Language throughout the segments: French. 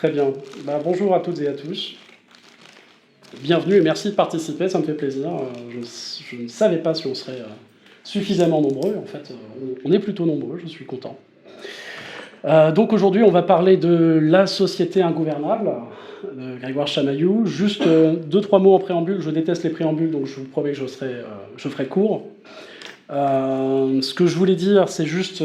Très bien. Bonjour à toutes et à tous. Bienvenue et merci de participer, ça me fait plaisir. Je ne savais pas si on serait suffisamment nombreux. En fait, on est plutôt nombreux, je suis content. Donc aujourd'hui, on va parler de La société ingouvernable de Grégoire Chamaillou. Juste deux, trois mots en préambule. Je déteste les préambules, donc je vous promets que je ferai court. Ce que je voulais dire, c'est juste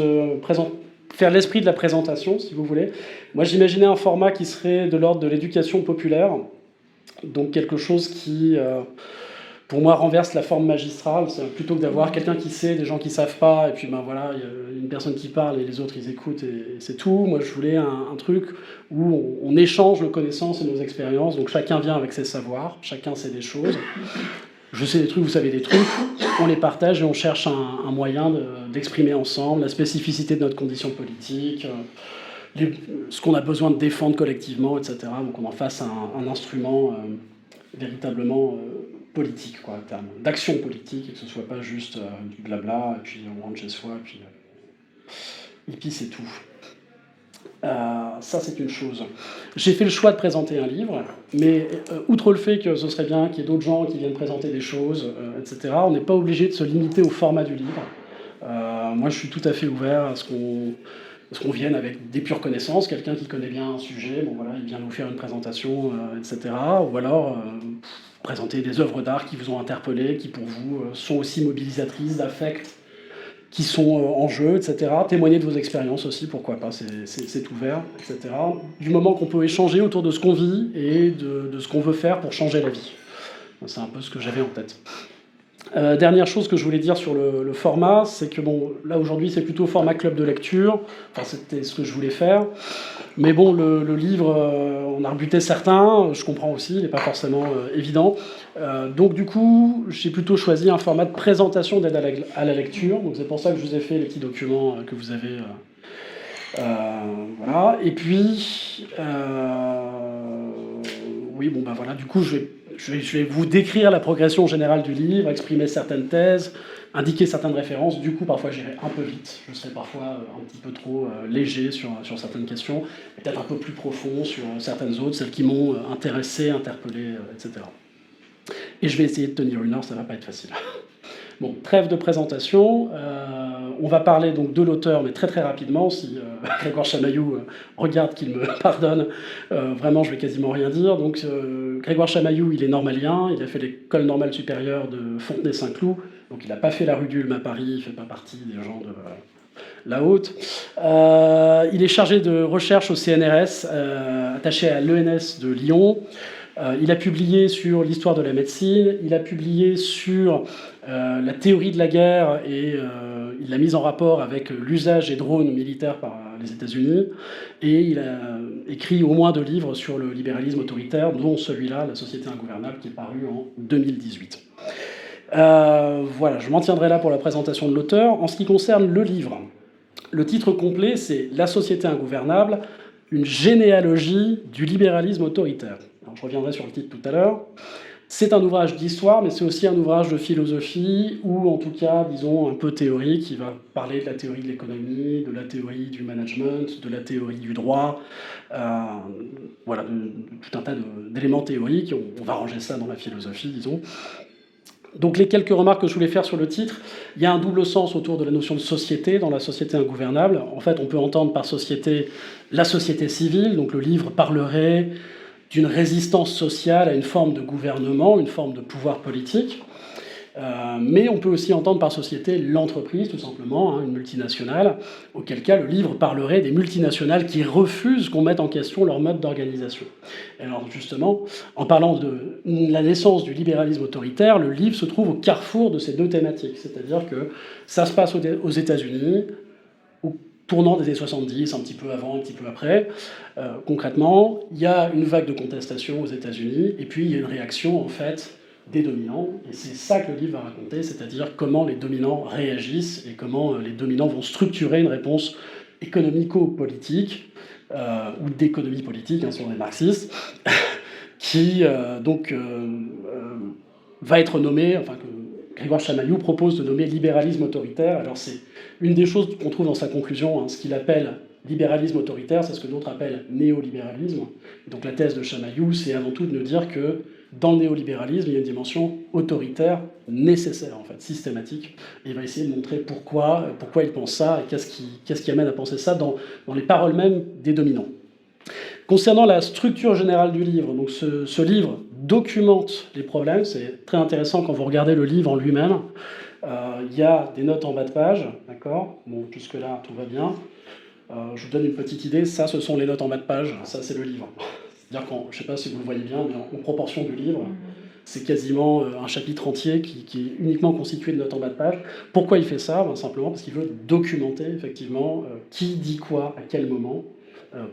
faire l'esprit de la présentation, si vous voulez. Moi, j'imaginais un format qui serait de l'ordre de l'éducation populaire, donc quelque chose qui, pour moi, renverse la forme magistrale. Plutôt que d'avoir quelqu'un qui sait, des gens qui savent pas, et puis voilà, il y a une personne qui parle et les autres ils écoutent et c'est tout. Moi, je voulais un truc où on échange nos connaissances et nos expériences. Donc chacun vient avec ses savoirs, chacun sait des choses. Je sais des trucs, vous savez des trucs, on les partage et on cherche un moyen d'exprimer ensemble la spécificité de notre condition politique, ce qu'on a besoin de défendre collectivement, etc. Donc on en fasse un instrument véritablement politique, quoi, en termes d'action politique, et que ce soit pas juste du blabla, et puis on rentre chez soi, et puis c'est tout. Ça, c'est une chose. J'ai fait le choix de présenter un livre, mais outre le fait que ce serait bien qu'il y ait d'autres gens qui viennent présenter des choses, etc., on n'est pas obligé de se limiter au format du livre. Moi, je suis tout à fait ouvert à ce qu'on vienne avec des pures connaissances, quelqu'un qui connaît bien un sujet, il vient nous faire une présentation, etc., ou alors présenter des œuvres d'art qui vous ont interpellé, qui pour vous sont aussi mobilisatrices d'affect, qui sont en jeu, etc. Témoigner de vos expériences aussi, pourquoi pas, c'est ouvert, etc. Du moment qu'on peut échanger autour de ce qu'on vit et de ce qu'on veut faire pour changer la vie. C'est un peu ce que j'avais en tête. Dernière chose que je voulais dire sur le format, c'est que là aujourd'hui c'est plutôt format club de lecture, enfin c'était ce que je voulais faire, mais le livre, on a rebuté certains, je comprends aussi, il n'est pas forcément évident, donc du coup j'ai plutôt choisi un format de présentation d'aide à la lecture, donc c'est pour ça que je vous ai fait les petits documents que vous avez, voilà, et puis, oui voilà, du coup je vais vous décrire la progression générale du livre, exprimer certaines thèses, indiquer certaines références. Du coup, parfois, j'irai un peu vite. Je serai parfois un petit peu trop léger sur certaines questions, peut-être un peu plus profond sur certaines autres, celles qui m'ont intéressé, interpellé, etc. Et je vais essayer de tenir une heure, ça va pas être facile. Bon, trêve de présentation. On va parler donc de l'auteur, mais très très rapidement. Si Grégoire Chamaillou regarde qu'il me pardonne, vraiment je vais quasiment rien dire. Donc Grégoire Chamaillou, il est normalien, il a fait l'école normale supérieure de Fontenay-Saint-Cloud, donc il n'a pas fait la rue d'Ulm à Paris, il ne fait pas partie des gens de la haute. Il est chargé de recherche au CNRS, attaché à l'ENS de Lyon. Il a publié sur l'histoire de la médecine, il a publié sur la théorie de la guerre et il l'a mise en rapport avec l'usage des drones militaires par les États-Unis. Et il a écrit au moins 2 livres sur le libéralisme autoritaire, dont celui-là, La société ingouvernable, qui est paru en 2018. Voilà, je m'en tiendrai là pour la présentation de l'auteur. En ce qui concerne le livre, le titre complet, c'est La société ingouvernable, une généalogie du libéralisme autoritaire. Alors, je reviendrai sur le titre tout à l'heure. C'est un ouvrage d'histoire, mais c'est aussi un ouvrage de philosophie, ou en tout cas, disons, un peu théorique, qui va parler de la théorie de l'économie, de la théorie du management, de la théorie du droit, voilà, de tout un tas d'éléments théoriques. On va ranger ça dans la philosophie, disons. Donc les quelques remarques que je voulais faire sur le titre, il y a un double sens autour de la notion de société dans La société ingouvernable. En fait, on peut entendre par société la société civile, donc le livre parlerait d'une résistance sociale à une forme de gouvernement, une forme de pouvoir politique. Mais on peut aussi entendre par société l'entreprise, tout simplement, une multinationale, auquel cas le livre parlerait des multinationales qui refusent qu'on mette en question leur mode d'organisation. Alors justement, en parlant de la naissance du libéralisme autoritaire, le livre se trouve au carrefour de ces deux thématiques, c'est-à-dire que ça se passe aux États-Unis, au tournant des années 70, un petit peu avant, un petit peu après. Concrètement, il y a une vague de contestation aux États-Unis, et puis il y a une réaction, en fait, des dominants, et c'est ça que le livre va raconter, c'est-à-dire comment les dominants réagissent et comment les dominants vont structurer une réponse économico-politique, ou d'économie politique, si on est marxiste, qui va être nommé, enfin que Grégoire Chamaillou propose de nommer libéralisme autoritaire. Alors c'est une des choses qu'on trouve dans sa conclusion, ce qu'il appelle libéralisme autoritaire, c'est ce que d'autres appellent néolibéralisme. Donc la thèse de Chamaillou, c'est avant tout de nous dire que dans le néolibéralisme, il y a une dimension autoritaire nécessaire, en fait, systématique. Et il va essayer de montrer pourquoi il pense ça, et qu'est-ce qui amène à penser ça dans les paroles mêmes des dominants. Concernant la structure générale du livre, donc ce livre documente les problèmes, c'est très intéressant quand vous regardez le livre en lui-même. Il y a des notes en bas de page, d'accord? Bon, jusque-là, tout va bien. Je vous donne une petite idée, ça, ce sont les notes en bas de page, ça, c'est le livre. C'est-à-dire je ne sais pas si vous le voyez bien, mais en proportion du livre, c'est quasiment un chapitre entier qui est uniquement constitué de notes en bas de page. Pourquoi il fait ça? Simplement parce qu'il veut documenter, effectivement, qui dit quoi, à quel moment,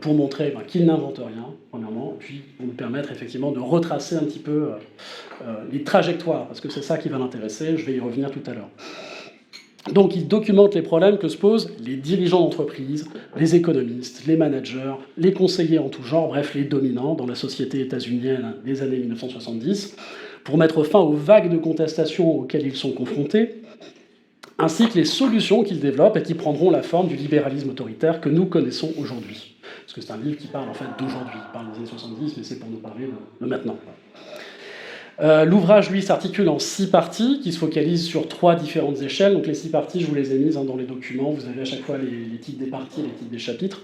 pour montrer qu'il n'invente rien, premièrement, et puis pour nous permettre, effectivement, de retracer un petit peu les trajectoires, parce que c'est ça qui va l'intéresser, je vais y revenir tout à l'heure. Donc il documente les problèmes que se posent les dirigeants d'entreprise, les économistes, les managers, les conseillers en tout genre, bref, les dominants dans la société états-unienne des années 1970, pour mettre fin aux vagues de contestation auxquelles ils sont confrontés, ainsi que les solutions qu'ils développent et qui prendront la forme du libéralisme autoritaire que nous connaissons aujourd'hui. Parce que c'est un livre qui parle en fait d'aujourd'hui, il parle des années 70, mais c'est pour nous parler de maintenant. L'ouvrage, lui, s'articule en 6 parties qui se focalisent sur 3 différentes échelles. Donc les 6 parties, je vous les ai mises dans les documents. Vous avez à chaque fois les titres des parties et les titres des chapitres.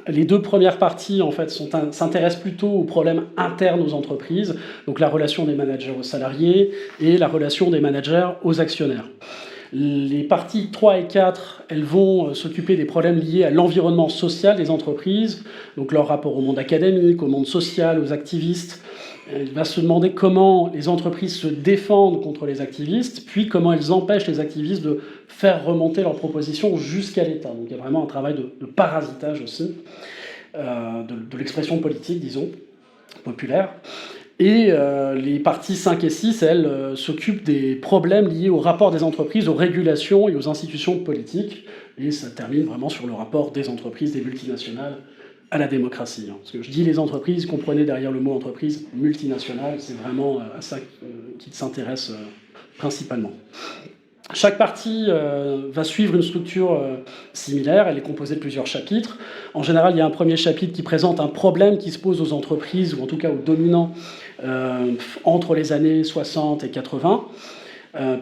Les 2 premières parties, en fait, s'intéressent plutôt aux problèmes internes aux entreprises, donc la relation des managers aux salariés et la relation des managers aux actionnaires. Les parties 3 et 4, elles vont s'occuper des problèmes liés à l'environnement social des entreprises, donc leur rapport au monde académique, au monde social, aux activistes. Il va se demander comment les entreprises se défendent contre les activistes, puis comment elles empêchent les activistes de faire remonter leurs propositions jusqu'à l'État. Donc il y a vraiment un travail de parasitage aussi, de l'expression politique, disons, populaire. Et les parties 5 et 6, elles, s'occupent des problèmes liés au rapport des entreprises, aux régulations et aux institutions politiques. Et ça termine vraiment sur le rapport des entreprises, des multinationales, à la démocratie. Parce que je dis les entreprises, comprenez derrière le mot entreprise, multinationale, c'est vraiment à ça qu'ils s'intéressent principalement. Chaque partie va suivre une structure similaire, elle est composée de plusieurs chapitres. En général, il y a un premier chapitre qui présente un problème qui se pose aux entreprises, ou en tout cas aux dominants, entre les années 60 et 80.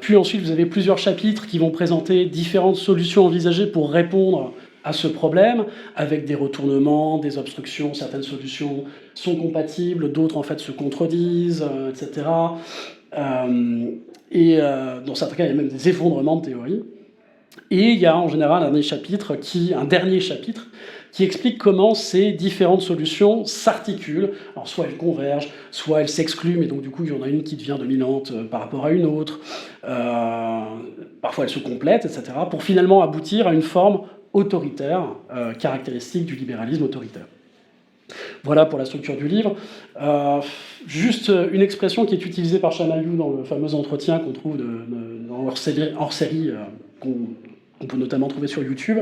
Puis ensuite, vous avez plusieurs chapitres qui vont présenter différentes solutions envisagées pour répondre à ce problème, avec des retournements, des obstructions, certaines solutions sont compatibles, d'autres en fait se contredisent, etc. Dans certains cas, il y a même des effondrements de théories. Et il y a en général un dernier chapitre qui explique comment ces différentes solutions s'articulent. Alors soit elles convergent, soit elles s'excluent, mais donc du coup il y en a une qui devient dominante par rapport à une autre. Parfois elles se complètent, etc. pour finalement aboutir à une forme autoritaire, caractéristique du libéralisme autoritaire. Voilà pour la structure du livre. Juste une expression qui est utilisée par Chamaillou dans le fameux entretien qu'on trouve dans hors-série, qu'on peut notamment trouver sur YouTube.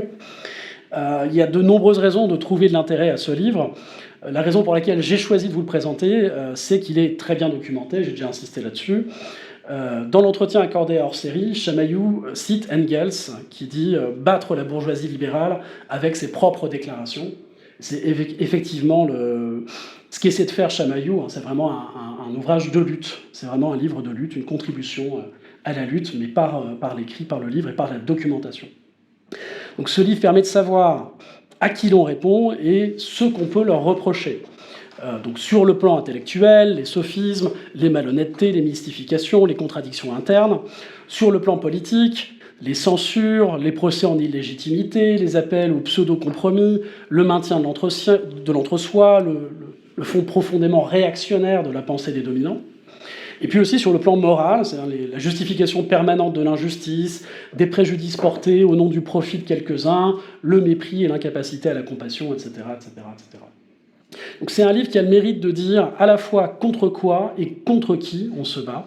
Il y a de nombreuses raisons de trouver de l'intérêt à ce livre. La raison pour laquelle j'ai choisi de vous le présenter, c'est qu'il est très bien documenté, j'ai déjà insisté là-dessus. Dans l'entretien accordé à hors-série, Chamaillou cite Engels qui dit « battre la bourgeoisie libérale avec ses propres déclarations ». C'est effectivement ce qu'essaie de faire Chamaillou, c'est vraiment un ouvrage de lutte, c'est vraiment un livre de lutte, une contribution à la lutte, mais par l'écrit, par le livre et par la documentation. Donc ce livre permet de savoir à qui l'on répond et ce qu'on peut leur reprocher. Donc sur le plan intellectuel, les sophismes, les malhonnêtetés, les mystifications, les contradictions internes. Sur le plan politique, les censures, les procès en illégitimité, les appels au pseudo-compromis, le maintien de l'entre-soi, le fond profondément réactionnaire de la pensée des dominants. Et puis aussi sur le plan moral, c'est-à-dire la justification permanente de l'injustice, des préjudices portés au nom du profit de quelques-uns, le mépris et l'incapacité à la compassion, etc., etc., etc. Donc c'est un livre qui a le mérite de dire à la fois contre quoi et contre qui on se bat.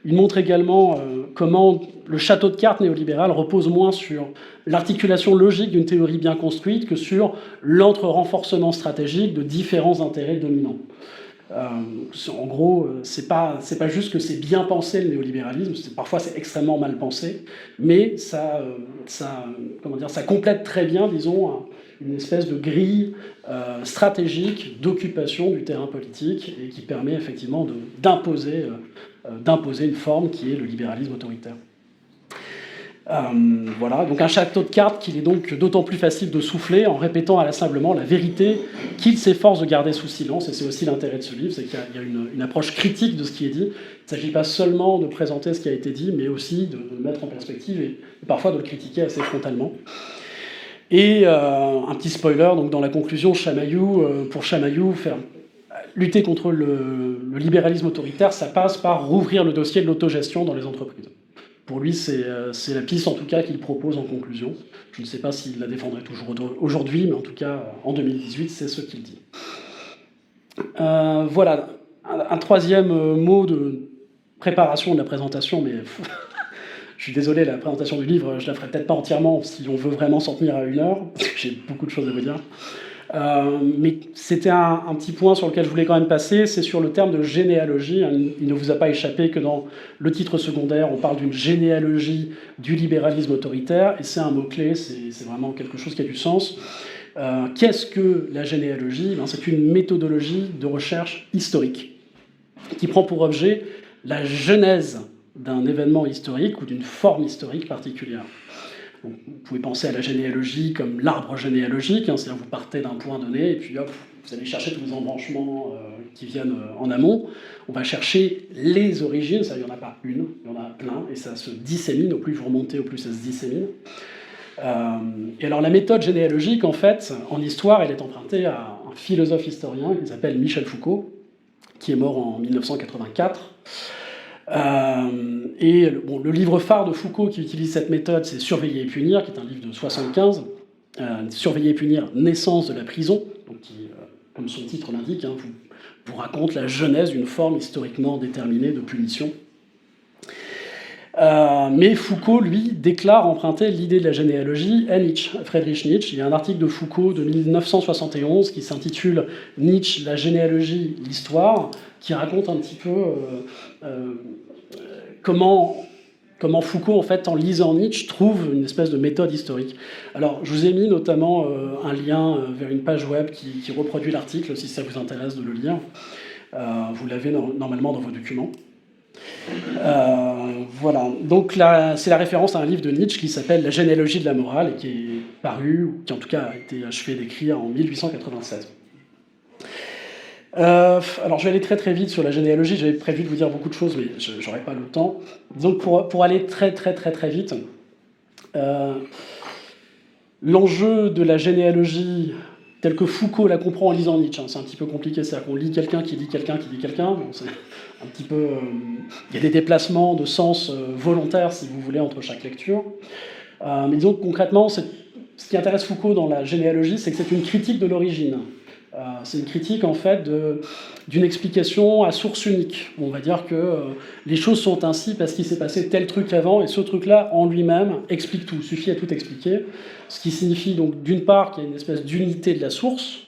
Il montre également comment le château de cartes néolibéral repose moins sur l'articulation logique d'une théorie bien construite que sur l'entre-renforcement stratégique de différents intérêts dominants. En gros, c'est pas juste que c'est bien pensé le néolibéralisme, parfois c'est extrêmement mal pensé, mais ça complète très bien, disons, une espèce de grille stratégique d'occupation du terrain politique et qui permet effectivement d'imposer une forme qui est le libéralisme autoritaire. Voilà, donc un château de cartes qu'il est donc d'autant plus facile de souffler en répétant inlassablement la vérité qu'il s'efforce de garder sous silence, et c'est aussi l'intérêt de ce livre, c'est qu'il y a une approche critique de ce qui est dit. Il ne s'agit pas seulement de présenter ce qui a été dit, mais aussi de le mettre en perspective et parfois de le critiquer assez frontalement. Et un petit spoiler, donc dans la conclusion, pour Chamaillou, lutter contre le libéralisme autoritaire, ça passe par rouvrir le dossier de l'autogestion dans les entreprises. Pour lui, c'est la piste en tout cas qu'il propose en conclusion. Je ne sais pas s'il la défendrait toujours aujourd'hui, mais en tout cas, en 2018, c'est ce qu'il dit. Voilà, un troisième mot de préparation de la présentation, mais je suis désolé, la présentation du livre, je la ferai peut-être pas entièrement si on veut vraiment s'en tenir à 1 heure, parce que j'ai beaucoup de choses à vous dire. Mais c'était un petit point sur lequel je voulais quand même passer, c'est sur le terme de généalogie. Il ne vous a pas échappé que dans le titre secondaire, on parle d'une généalogie du libéralisme autoritaire, et c'est un mot-clé, c'est vraiment quelque chose qui a du sens. Qu'est-ce que la généalogie ? C'est une méthodologie de recherche historique qui prend pour objet la genèse d'un événement historique ou d'une forme historique particulière. Vous pouvez penser à la généalogie comme l'arbre généalogique, c'est-à-dire vous partez d'un point donné et puis hop, vous allez chercher tous les embranchements qui viennent en amont. On va chercher les origines, ça il n'y en a pas une, il y en a plein, et ça se dissémine, au plus vous remontez, au plus ça se dissémine. Et alors la méthode généalogique, en fait, en histoire, elle est empruntée à un philosophe historien qui s'appelle Michel Foucault, qui est mort en 1984. Le livre phare de Foucault qui utilise cette méthode, c'est Surveiller et punir, qui est un livre de 1975. Surveiller et punir, naissance de la prison, donc qui, comme son titre l'indique, vous raconte la genèse d'une forme historiquement déterminée de punition. Mais Foucault, lui, déclare emprunter l'idée de la généalogie à Nietzsche, Friedrich Nietzsche. Il y a un article de Foucault de 1971 qui s'intitule « Nietzsche, la généalogie, l'histoire », qui raconte un petit peu comment Foucault, en fait, en lisant Nietzsche, trouve une espèce de méthode historique. Alors, je vous ai mis notamment un lien vers une page web qui reproduit l'article, si ça vous intéresse de le lire. Vous l'avez normalement dans vos documents. Voilà, donc là, c'est la référence à un livre de Nietzsche qui s'appelle La généalogie de la morale et qui est paru, ou qui en tout cas a été achevé d'écrire en 1896. Alors je vais aller très très vite sur la généalogie, j'avais prévu de vous dire beaucoup de choses, mais j'aurais pas le temps. Disons que pour aller très vite, l'enjeu de la généalogie tel que Foucault la comprend en lisant Nietzsche, c'est un petit peu compliqué, c'est-à-dire qu'on lit quelqu'un qui lit quelqu'un qui lit quelqu'un, bon, c'est un petit peu... il y a des déplacements de sens volontaires, si vous voulez, entre chaque lecture. Mais disons que concrètement, ce qui intéresse Foucault dans la généalogie, c'est que c'est une critique de l'origine. C'est une critique, en fait, d'une explication à source unique. On va dire que les choses sont ainsi parce qu'il s'est passé tel truc avant, et ce truc-là, en lui-même, explique tout, suffit à tout expliquer. Ce qui signifie donc, d'une part, qu'il y a une espèce d'unité de la source,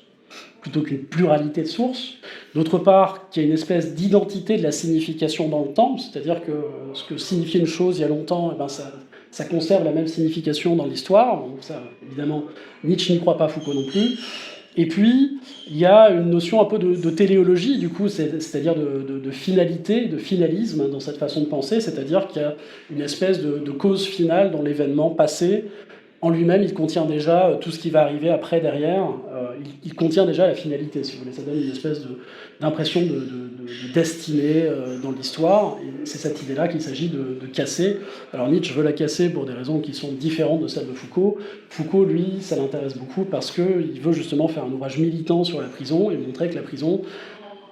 plutôt qu'une pluralité de sources. D'autre part, qu'il y a une espèce d'identité de la signification dans le temps, c'est-à-dire que ce que signifiait une chose il y a longtemps, ça conserve la même signification dans l'histoire. Donc ça, évidemment, Nietzsche n'y croit pas, Foucault non plus. Et puis, il y a une notion un peu de téléologie, du coup, c'est-à-dire de finalité, de finalisme dans cette façon de penser, c'est-à-dire qu'il y a une espèce de cause finale dans l'événement passé. En lui-même, il contient déjà tout ce qui va arriver après, derrière. Il contient déjà la finalité, si vous voulez. Ça donne une espèce d'impression de destinée dans l'histoire. Et c'est cette idée-là qu'il s'agit de casser. Alors Nietzsche veut la casser pour des raisons qui sont différentes de celles de Foucault. Foucault, lui, ça l'intéresse beaucoup parce qu'il veut justement faire un ouvrage militant sur la prison et montrer que la prison...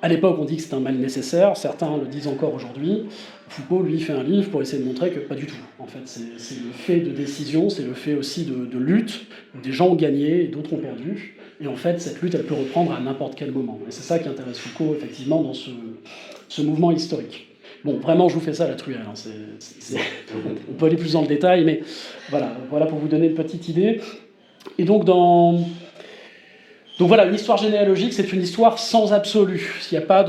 À l'époque, on dit que c'est un mal nécessaire, certains le disent encore aujourd'hui. Foucault, lui, fait un livre pour essayer de montrer que pas du tout. En fait, c'est le fait de décision, c'est le fait aussi de lutte, où des gens ont gagné et d'autres ont perdu. Et en fait, cette lutte, elle peut reprendre à n'importe quel moment. Et c'est ça qui intéresse Foucault, effectivement, dans ce mouvement historique. Bon, vraiment, je vous fais ça à la truelle. On peut aller plus dans le détail, mais voilà pour vous donner une petite idée. Et donc, Donc voilà, une histoire généalogique, c'est une histoire sans absolu. Il n'y a pas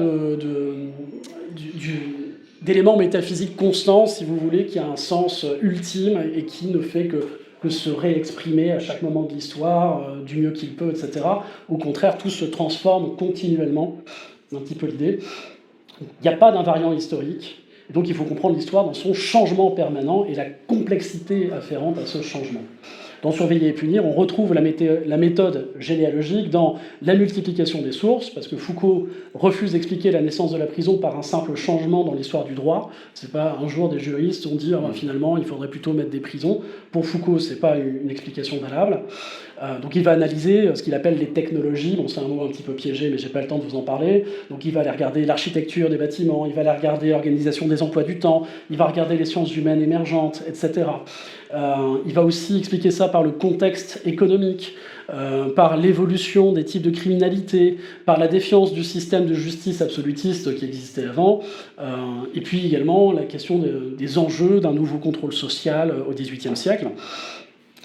d'élément métaphysique constant, si vous voulez, qui a un sens ultime et qui ne fait que que se réexprimer à chaque moment de l'histoire, du mieux qu'il peut, etc. Au contraire, tout se transforme continuellement, c'est un petit peu l'idée. Il n'y a pas d'invariant historique, donc il faut comprendre l'histoire dans son changement permanent et la complexité afférente à ce changement. Dans Surveiller et punir, on retrouve la méthode généalogique dans la multiplication des sources, parce que Foucault refuse d'expliquer la naissance de la prison par un simple changement dans l'histoire du droit. C'est pas un jour des juristes ont dit finalement il faudrait plutôt mettre des prisons. Pour Foucault, c'est pas une explication valable. Donc il va analyser ce qu'il appelle les technologies. Bon, c'est un mot un petit peu piégé, mais j'ai pas le temps de vous en parler. Donc il va aller regarder l'architecture des bâtiments, il va aller regarder l'organisation des emplois du temps, il va regarder les sciences humaines émergentes, etc. Il va aussi expliquer ça par le contexte économique, par l'évolution des types de criminalité, par la défiance du système de justice absolutiste qui existait avant, et puis également la question des enjeux d'un nouveau contrôle social au XVIIIe siècle.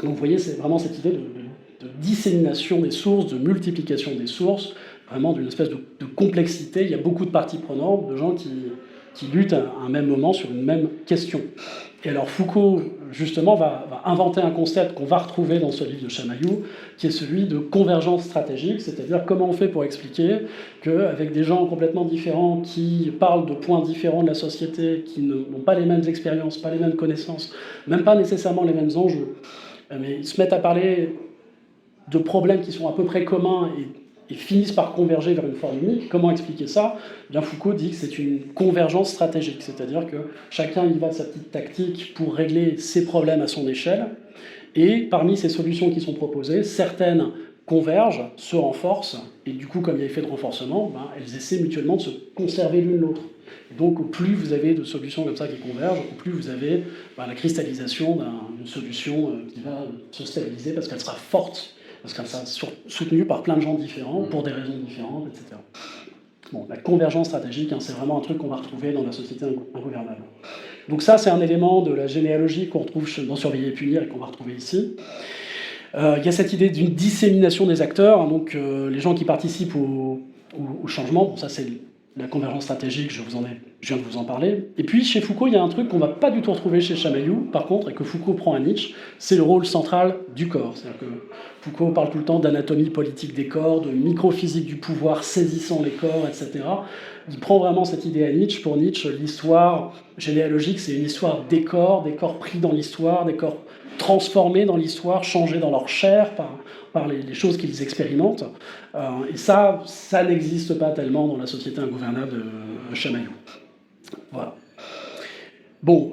Donc vous voyez, c'est vraiment cette idée de dissémination des sources, de multiplication des sources, vraiment d'une espèce de complexité. Il y a beaucoup de parties prenantes, de gens qui luttent à un même moment sur une même question. Et alors Foucault, justement, va inventer un concept qu'on va retrouver dans ce livre de Chamaillou, qui est celui de convergence stratégique, c'est-à-dire comment on fait pour expliquer qu'avec des gens complètement différents, qui parlent de points différents de la société, qui n'ont pas les mêmes expériences, pas les mêmes connaissances, même pas nécessairement les mêmes enjeux, mais ils se mettent à parler de problèmes qui sont à peu près communs et finissent par converger vers une forme unique. Comment expliquer ça ? Bien, Foucault dit que c'est une convergence stratégique, c'est-à-dire que chacun y va de sa petite tactique pour régler ses problèmes à son échelle, et parmi ces solutions qui sont proposées, certaines convergent, se renforcent, et du coup, comme il y a effet de renforcement, elles essaient mutuellement de se conserver l'une l'autre. Et donc, au plus vous avez de solutions comme ça qui convergent, au plus vous avez la cristallisation d'une solution qui va se stabiliser parce qu'elle sera forte, parce qu'elle sera soutenue par plein de gens différents, pour des raisons différentes, etc. Bon, la convergence stratégique, c'est vraiment un truc qu'on va retrouver dans la société ingouvernable. Donc ça, c'est un élément de la généalogie qu'on retrouve dans Surveiller et punir et qu'on va retrouver ici. Il y a cette idée d'une dissémination des acteurs, donc les gens qui participent au changement, bon, ça c'est la convergence stratégique, je viens de vous en parler. Et puis chez Foucault, il y a un truc qu'on ne va pas du tout retrouver chez Chamaillou, par contre, et que Foucault prend à Nietzsche, c'est le rôle central du corps. C'est-à-dire que Foucault parle tout le temps d'anatomie politique des corps, de microphysique du pouvoir saisissant les corps, etc. Il prend vraiment cette idée à Nietzsche. Pour Nietzsche, l'histoire généalogique, c'est une histoire des corps pris dans l'histoire, des corps transformés dans l'histoire, changés dans leur chair par les choses qu'ils expérimentent. Et ça n'existe pas tellement dans la société ingouvernable de Chamaillou. Voilà. Bon,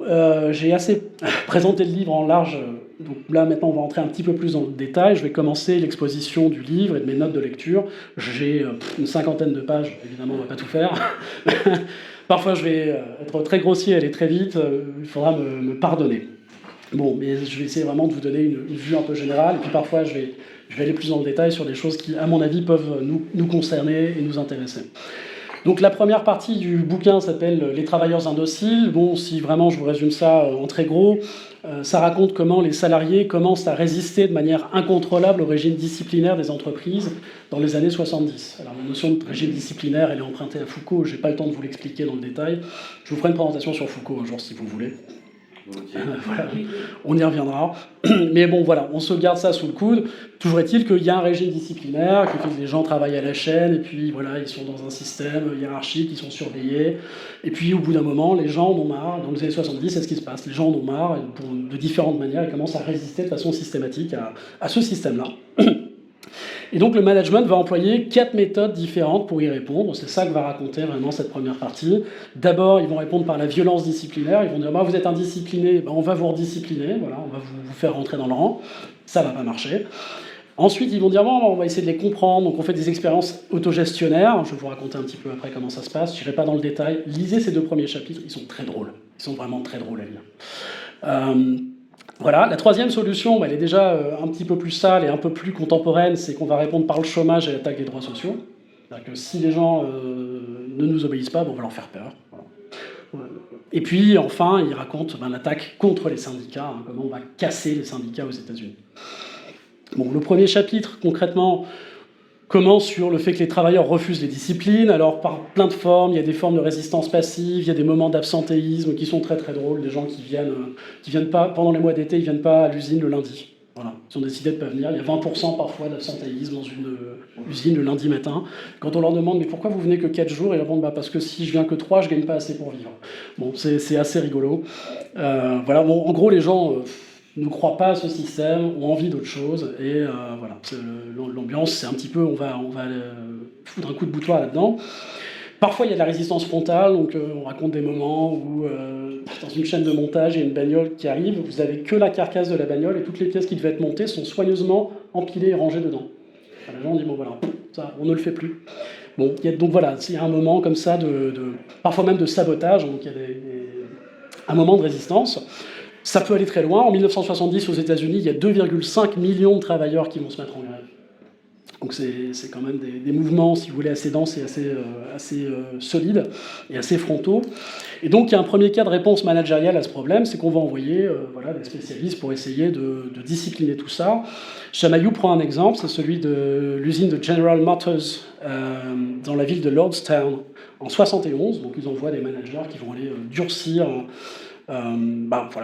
j'ai assez présenté le livre en large, donc là maintenant on va entrer un petit peu plus dans le détail. Je vais commencer l'exposition du livre et de mes notes de lecture. J'ai une 50aine de pages, évidemment on ne va pas tout faire. Parfois je vais être très grossier, aller très vite, il faudra me pardonner. Bon, mais je vais essayer vraiment de vous donner une vue un peu générale, et puis parfois je vais aller plus dans le détail sur des choses qui, à mon avis, peuvent nous concerner et nous intéresser. Donc la première partie du bouquin s'appelle « Les travailleurs indociles ». Bon, si vraiment je vous résume ça en très gros, ça raconte comment les salariés commencent à résister de manière incontrôlable au régime disciplinaire des entreprises dans les années 70. Alors la notion de régime disciplinaire, elle est empruntée à Foucault, je n'ai pas le temps de vous l'expliquer dans le détail. Je vous ferai une présentation sur Foucault un jour si vous voulez. Voilà. On y reviendra. Mais bon, voilà, on se garde ça sous le coude. Toujours est-il qu'il y a un régime disciplinaire, que les gens travaillent à la chaîne, et puis voilà, ils sont dans un système hiérarchique, ils sont surveillés. Et puis au bout d'un moment, les gens en ont marre. Dans les années 70, c'est ce qui se passe. Les gens en ont marre, et de différentes manières, ils commencent à résister de façon systématique à ce système-là. Et donc le management va employer 4 méthodes différentes pour y répondre. C'est ça que va raconter vraiment cette première partie. D'abord, ils vont répondre par la violence disciplinaire. Ils vont dire vous êtes indiscipliné, on va vous rediscipliner, voilà, on va vous faire rentrer dans le rang. Ça ne va pas marcher. Ensuite, ils vont dire on va essayer de les comprendre. Donc on fait des expériences autogestionnaires. Je vais vous raconter un petit peu après comment ça se passe. Je n'irai pas dans le détail. Lisez ces 2 premiers chapitres, ils sont très drôles. Ils sont vraiment très drôles à lire. Voilà, la troisième solution, elle est déjà un petit peu plus sale et un peu plus contemporaine, c'est qu'on va répondre par le chômage et l'attaque des droits sociaux. C'est-à-dire que si les gens ne nous obéissent pas, on va leur faire peur. Voilà. Et puis, enfin, il raconte l'attaque contre les syndicats, comment on va casser les syndicats aux États-Unis. Bon, le premier chapitre, concrètement, commence sur le fait que les travailleurs refusent les disciplines. Alors, par plein de formes, il y a des formes de résistance passive, il y a des moments d'absentéisme qui sont très très drôles, des gens qui viennent pas, pendant les mois d'été, ils viennent pas à l'usine le lundi. Voilà, ils ont décidé de ne pas venir. Il y a 20% parfois d'absentéisme dans une usine le lundi matin. Quand on leur demande mais pourquoi vous venez que 4 jours, ils répondent bah, parce que si je viens que 3, je ne gagne pas assez pour vivre. Bon, c'est assez rigolo. Voilà, bon, en gros, les gens ne croient pas à ce système, ont envie d'autre chose. Et voilà, l'ambiance, c'est un petit peu, on va foutre un coup de boutoir là-dedans. Parfois, il y a de la résistance frontale, donc on raconte des moments où, dans une chaîne de montage, il y a une bagnole qui arrive, vous n'avez que la carcasse de la bagnole et toutes les pièces qui devaient être montées sont soigneusement empilées et rangées dedans. Enfin, les gens disent, bon voilà, ça, on ne le fait plus. Bon, donc voilà, il y a un moment comme ça, parfois même de sabotage, donc il y a un moment de résistance. Ça peut aller très loin. En 1970, aux États-Unis, il y a 2,5 millions de travailleurs qui vont se mettre en grève. Donc c'est quand même des mouvements, si vous voulez, assez denses et assez solides et assez frontaux. Et donc il y a un premier cas de réponse managériale à ce problème, c'est qu'on va envoyer des spécialistes pour essayer de discipliner tout ça. Chamaillou prend un exemple, c'est celui de l'usine de General Motors dans la ville de Lordstown en 71. Donc ils envoient des managers qui vont aller durcir...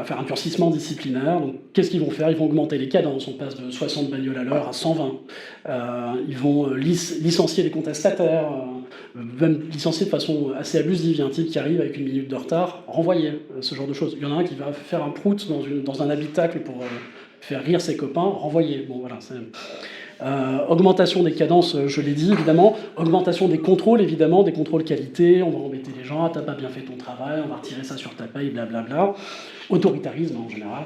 faire un durcissement disciplinaire. Donc, qu'est-ce qu'ils vont faire? Ils vont augmenter les cadences, on passe de 60 bagnoles à l'heure à 120. Ils vont licencier les contestataires, même licencier de façon assez abusive. Il y a un type qui arrive avec 1 minute de retard, renvoyé, ce genre de choses. Il y en a un qui va faire un prout dans un habitacle pour faire rire ses copains, renvoyé. Bon, voilà, augmentation des cadences, je l'ai dit, évidemment. Augmentation des contrôles, évidemment, des contrôles qualité. On va embêter les gens, t'as pas bien fait ton travail, on va retirer ça sur ta paye, blablabla. Autoritarisme, en général.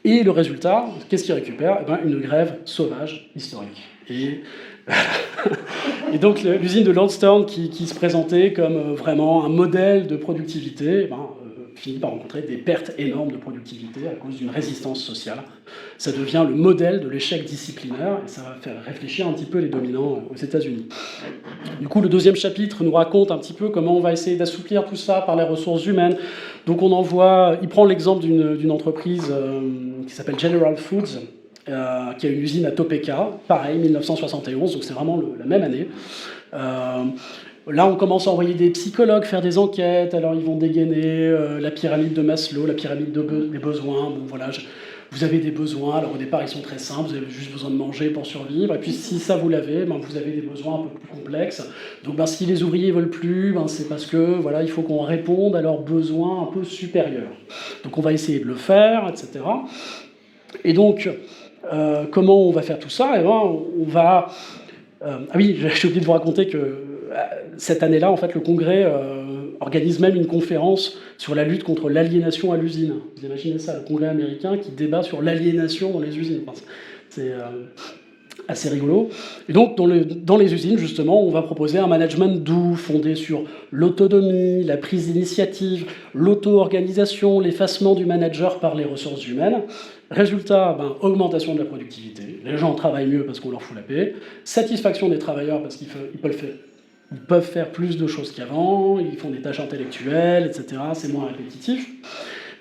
Et le résultat, qu'est-ce qu'ils récupèrent? Une grève sauvage, historique. Et donc l'usine de Lordstown, qui se présentait comme vraiment un modèle de productivité, finit par rencontrer des pertes énormes de productivité à cause d'une résistance sociale. Ça devient le modèle de l'échec disciplinaire et ça va faire réfléchir un petit peu les dominants aux États-Unis. Du coup, le deuxième chapitre nous raconte un petit peu comment on va essayer d'assouplir tout ça par les ressources humaines. Donc il prend l'exemple d'une entreprise qui s'appelle General Foods, qui a une usine à Topeka, pareil, 1971, donc c'est vraiment la même année. Là, on commence à envoyer des psychologues faire des enquêtes, alors ils vont dégainer la pyramide de Maslow, la pyramide des besoins. Bon, voilà, vous avez des besoins, alors au départ, ils sont très simples, vous avez juste besoin de manger pour survivre, et puis si ça vous l'avez, vous avez des besoins un peu plus complexes. Donc si les ouvriers veulent plus, c'est parce que voilà, il faut qu'on réponde à leurs besoins un peu supérieurs. Donc on va essayer de le faire, etc. Et donc, comment on va faire tout ça? On va... ah oui, j'ai oublié de vous raconter que cette année-là, en fait, le Congrès organise même une conférence sur la lutte contre l'aliénation à l'usine. Vous imaginez ça, le Congrès américain qui débat sur l'aliénation dans les usines. C'est assez rigolo. Et donc, dans les usines, justement, on va proposer un management doux, fondé sur l'autonomie, la prise d'initiative, l'auto-organisation, l'effacement du manager par les ressources humaines. Résultat, augmentation de la productivité. Les gens travaillent mieux parce qu'on leur fout la paix. Satisfaction des travailleurs parce qu'ils peuvent faire plus de choses qu'avant, ils font des tâches intellectuelles, etc. C'est moins répétitif.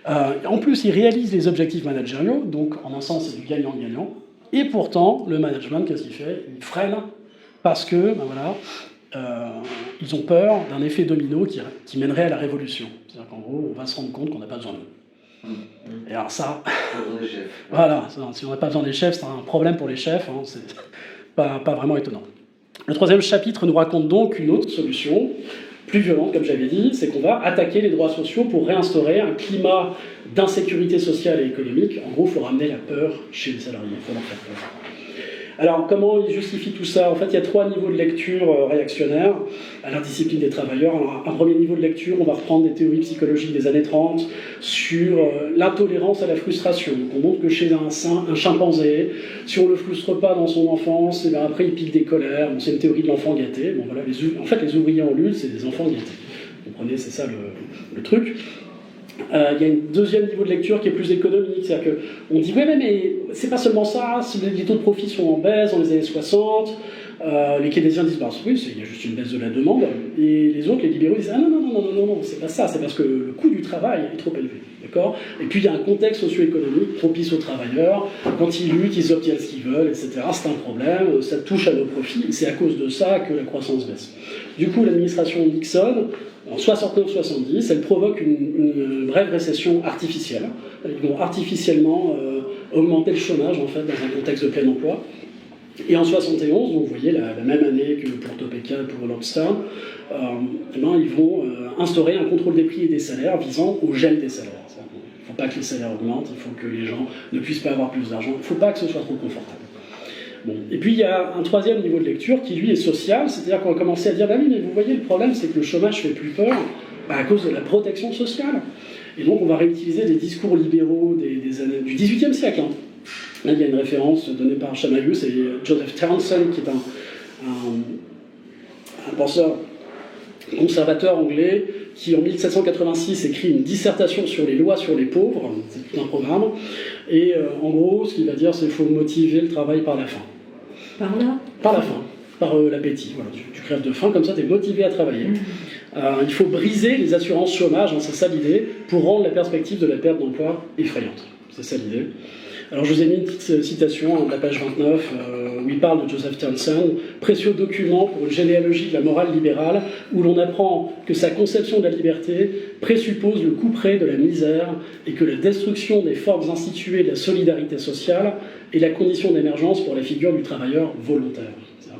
En plus, ils réalisent les objectifs managériaux, donc en un sens, c'est du gagnant-gagnant. Et pourtant, le management, qu'est-ce qu'il fait? Il freine parce que, ils ont peur d'un effet domino qui mènerait à la révolution. C'est-à-dire qu'en gros, on va se rendre compte qu'on n'a pas besoin d'eux. Et alors ça, voilà, si on n'a pas besoin des chefs, c'est un problème pour les chefs, c'est pas vraiment étonnant. Le troisième chapitre nous raconte donc une autre solution, plus violente, comme j'avais dit, c'est qu'on va attaquer les droits sociaux pour réinstaurer un climat d'insécurité sociale et économique. En gros, il faut ramener la peur chez les salariés, il faut leur faire peur. Alors, comment il justifie tout ça? En fait, il y a 3 niveaux de lecture réactionnaires à l'indiscipline des travailleurs. Alors, un premier niveau de lecture, on va reprendre des théories psychologiques des années 30 sur l'intolérance à la frustration. Donc, on montre que chez un chimpanzé, si on ne le frustre pas dans son enfance, et après il pique des colères. Bon, c'est une théorie de l'enfant gâté. Bon, voilà, en fait, les ouvriers en lutte, c'est des enfants gâtés. Vous comprenez, c'est ça le truc. Il y a un deuxième niveau de lecture qui est plus économique, c'est-à-dire qu'on dit « ouais, mais c'est pas seulement ça, les taux de profit sont en baisse dans les années 60, les keynésiens disent bah, « oui, il y a juste une baisse de la demande », et les autres, les libéraux, disent « ah non, c'est pas ça, c'est parce que le coût du travail est trop élevé ». D'accord ? Et puis il y a un contexte socio-économique propice aux travailleurs, quand ils luttent, ils obtiennent ce qu'ils veulent, etc. C'est un problème, ça touche à nos profits, et c'est à cause de ça que la croissance baisse. Du coup, l'administration Nixon, en 69-70, elle provoque une brève récession artificielle. Ils vont artificiellement augmenter le chômage en fait dans un contexte de plein emploi. Et en 71, donc vous voyez la même année que pour Topeka et pour Lord Stern, ils vont instaurer un contrôle des prix et des salaires visant au gel des salaires. Il ne faut pas que les salaires augmentent, il faut que les gens ne puissent pas avoir plus d'argent, il ne faut pas que ce soit trop confortable. Bon. Et puis il y a un troisième niveau de lecture qui lui est social, c'est-à-dire qu'on va commencer à dire bah oui, mais vous voyez, le problème c'est que le chômage fait plus peur à cause de la protection sociale. Et donc on va réutiliser des discours libéraux des années du XVIIIe siècle. Hein. Là il y a une référence donnée par Chamailleux, c'est Joseph Townsend qui est un penseur conservateur anglais qui en 1786 écrit une dissertation sur les lois sur les pauvres, c'est tout un programme, et en gros ce qu'il va dire c'est qu'il faut motiver le travail par la faim. Par là ? Par la faim, par l'appétit, voilà. Tu crèves de faim, comme ça tu es motivé à travailler. Il faut briser les assurances chômage, hein, c'est ça l'idée, pour rendre la perspective de la perte d'emploi effrayante. C'est ça l'idée. Alors je vous ai mis une petite citation de la page 29 où il parle de Joseph Townsend, précieux document pour une généalogie de la morale libérale où l'on apprend que sa conception de la liberté présuppose le couperet de la misère et que la destruction des formes instituées de la solidarité sociale est la condition d'émergence pour la figure du travailleur volontaire.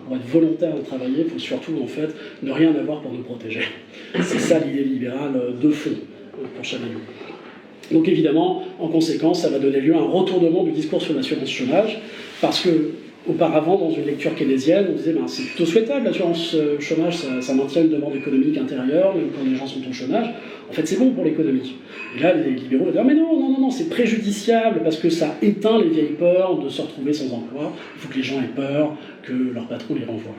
Pour être volontaire de travailler, il faut surtout en fait ne rien avoir pour nous protéger. C'est ça l'idée libérale de fond pour Chamailleux. Donc évidemment, en conséquence, ça va donner lieu à un retournement du discours sur l'assurance chômage, parce que auparavant, dans une lecture keynésienne, on disait c'est plutôt souhaitable l'assurance chômage, ça maintient une demande économique intérieure, même quand les gens sont au chômage. En fait, c'est bon pour l'économie. Et là, les libéraux vont dire mais non, c'est préjudiciable parce que ça éteint les vieilles peurs de se retrouver sans emploi. Il faut que les gens aient peur que leur patron les renvoie.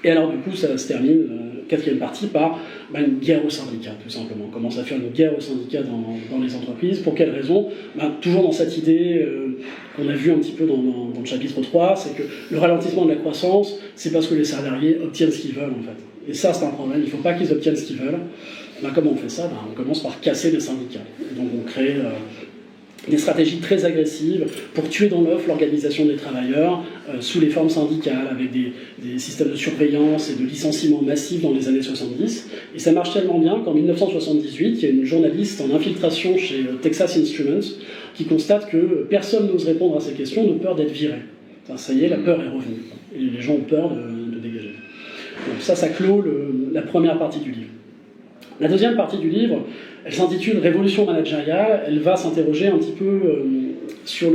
Et alors du coup, ça se termine, quatrième partie, par une guerre aux syndicats, tout simplement. On commence à faire une guerre aux syndicats dans les entreprises. Pour quelle raison ? Toujours dans cette idée qu'on a vue un petit peu dans le chapitre 3, c'est que le ralentissement de la croissance, c'est parce que les salariés obtiennent ce qu'ils veulent, en fait. Et ça, c'est un problème. Il ne faut pas qu'ils obtiennent ce qu'ils veulent. Comment on fait ça ? On commence par casser les syndicats. Et donc on crée des stratégies très agressives pour tuer dans l'œuf l'organisation des travailleurs sous les formes syndicales, avec des systèmes de surveillance et de licenciements massifs dans les années 70. Et ça marche tellement bien qu'en 1978, il y a une journaliste en infiltration chez Texas Instruments qui constate que personne n'ose répondre à ces questions de peur d'être viré. Ça y est, la peur est revenue. Et les gens ont peur de dégager. Donc ça clôt la première partie du livre. La deuxième partie du livre, elle s'intitule « Révolution managériale ». Elle va s'interroger un petit peu sur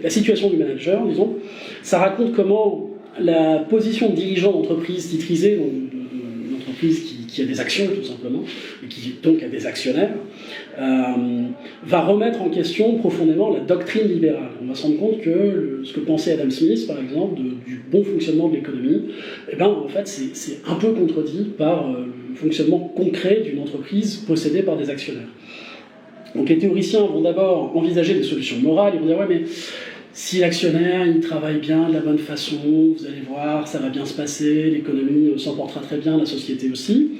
la situation du manager, disons. Ça raconte comment la position de dirigeant d'entreprise titrisée, donc d'une entreprise qui a des actions tout simplement, et qui donc a des actionnaires, va remettre en question profondément la doctrine libérale. On va se rendre compte que ce que pensait Adam Smith, par exemple, du bon fonctionnement de l'économie, en fait, c'est un peu contredit par le fonctionnement concret d'une entreprise possédée par des actionnaires. Donc les théoriciens vont d'abord envisager des solutions morales, ils vont dire ouais mais si l'actionnaire il travaille bien de la bonne façon, vous allez voir, ça va bien se passer, l'économie s'en portera très bien, la société aussi.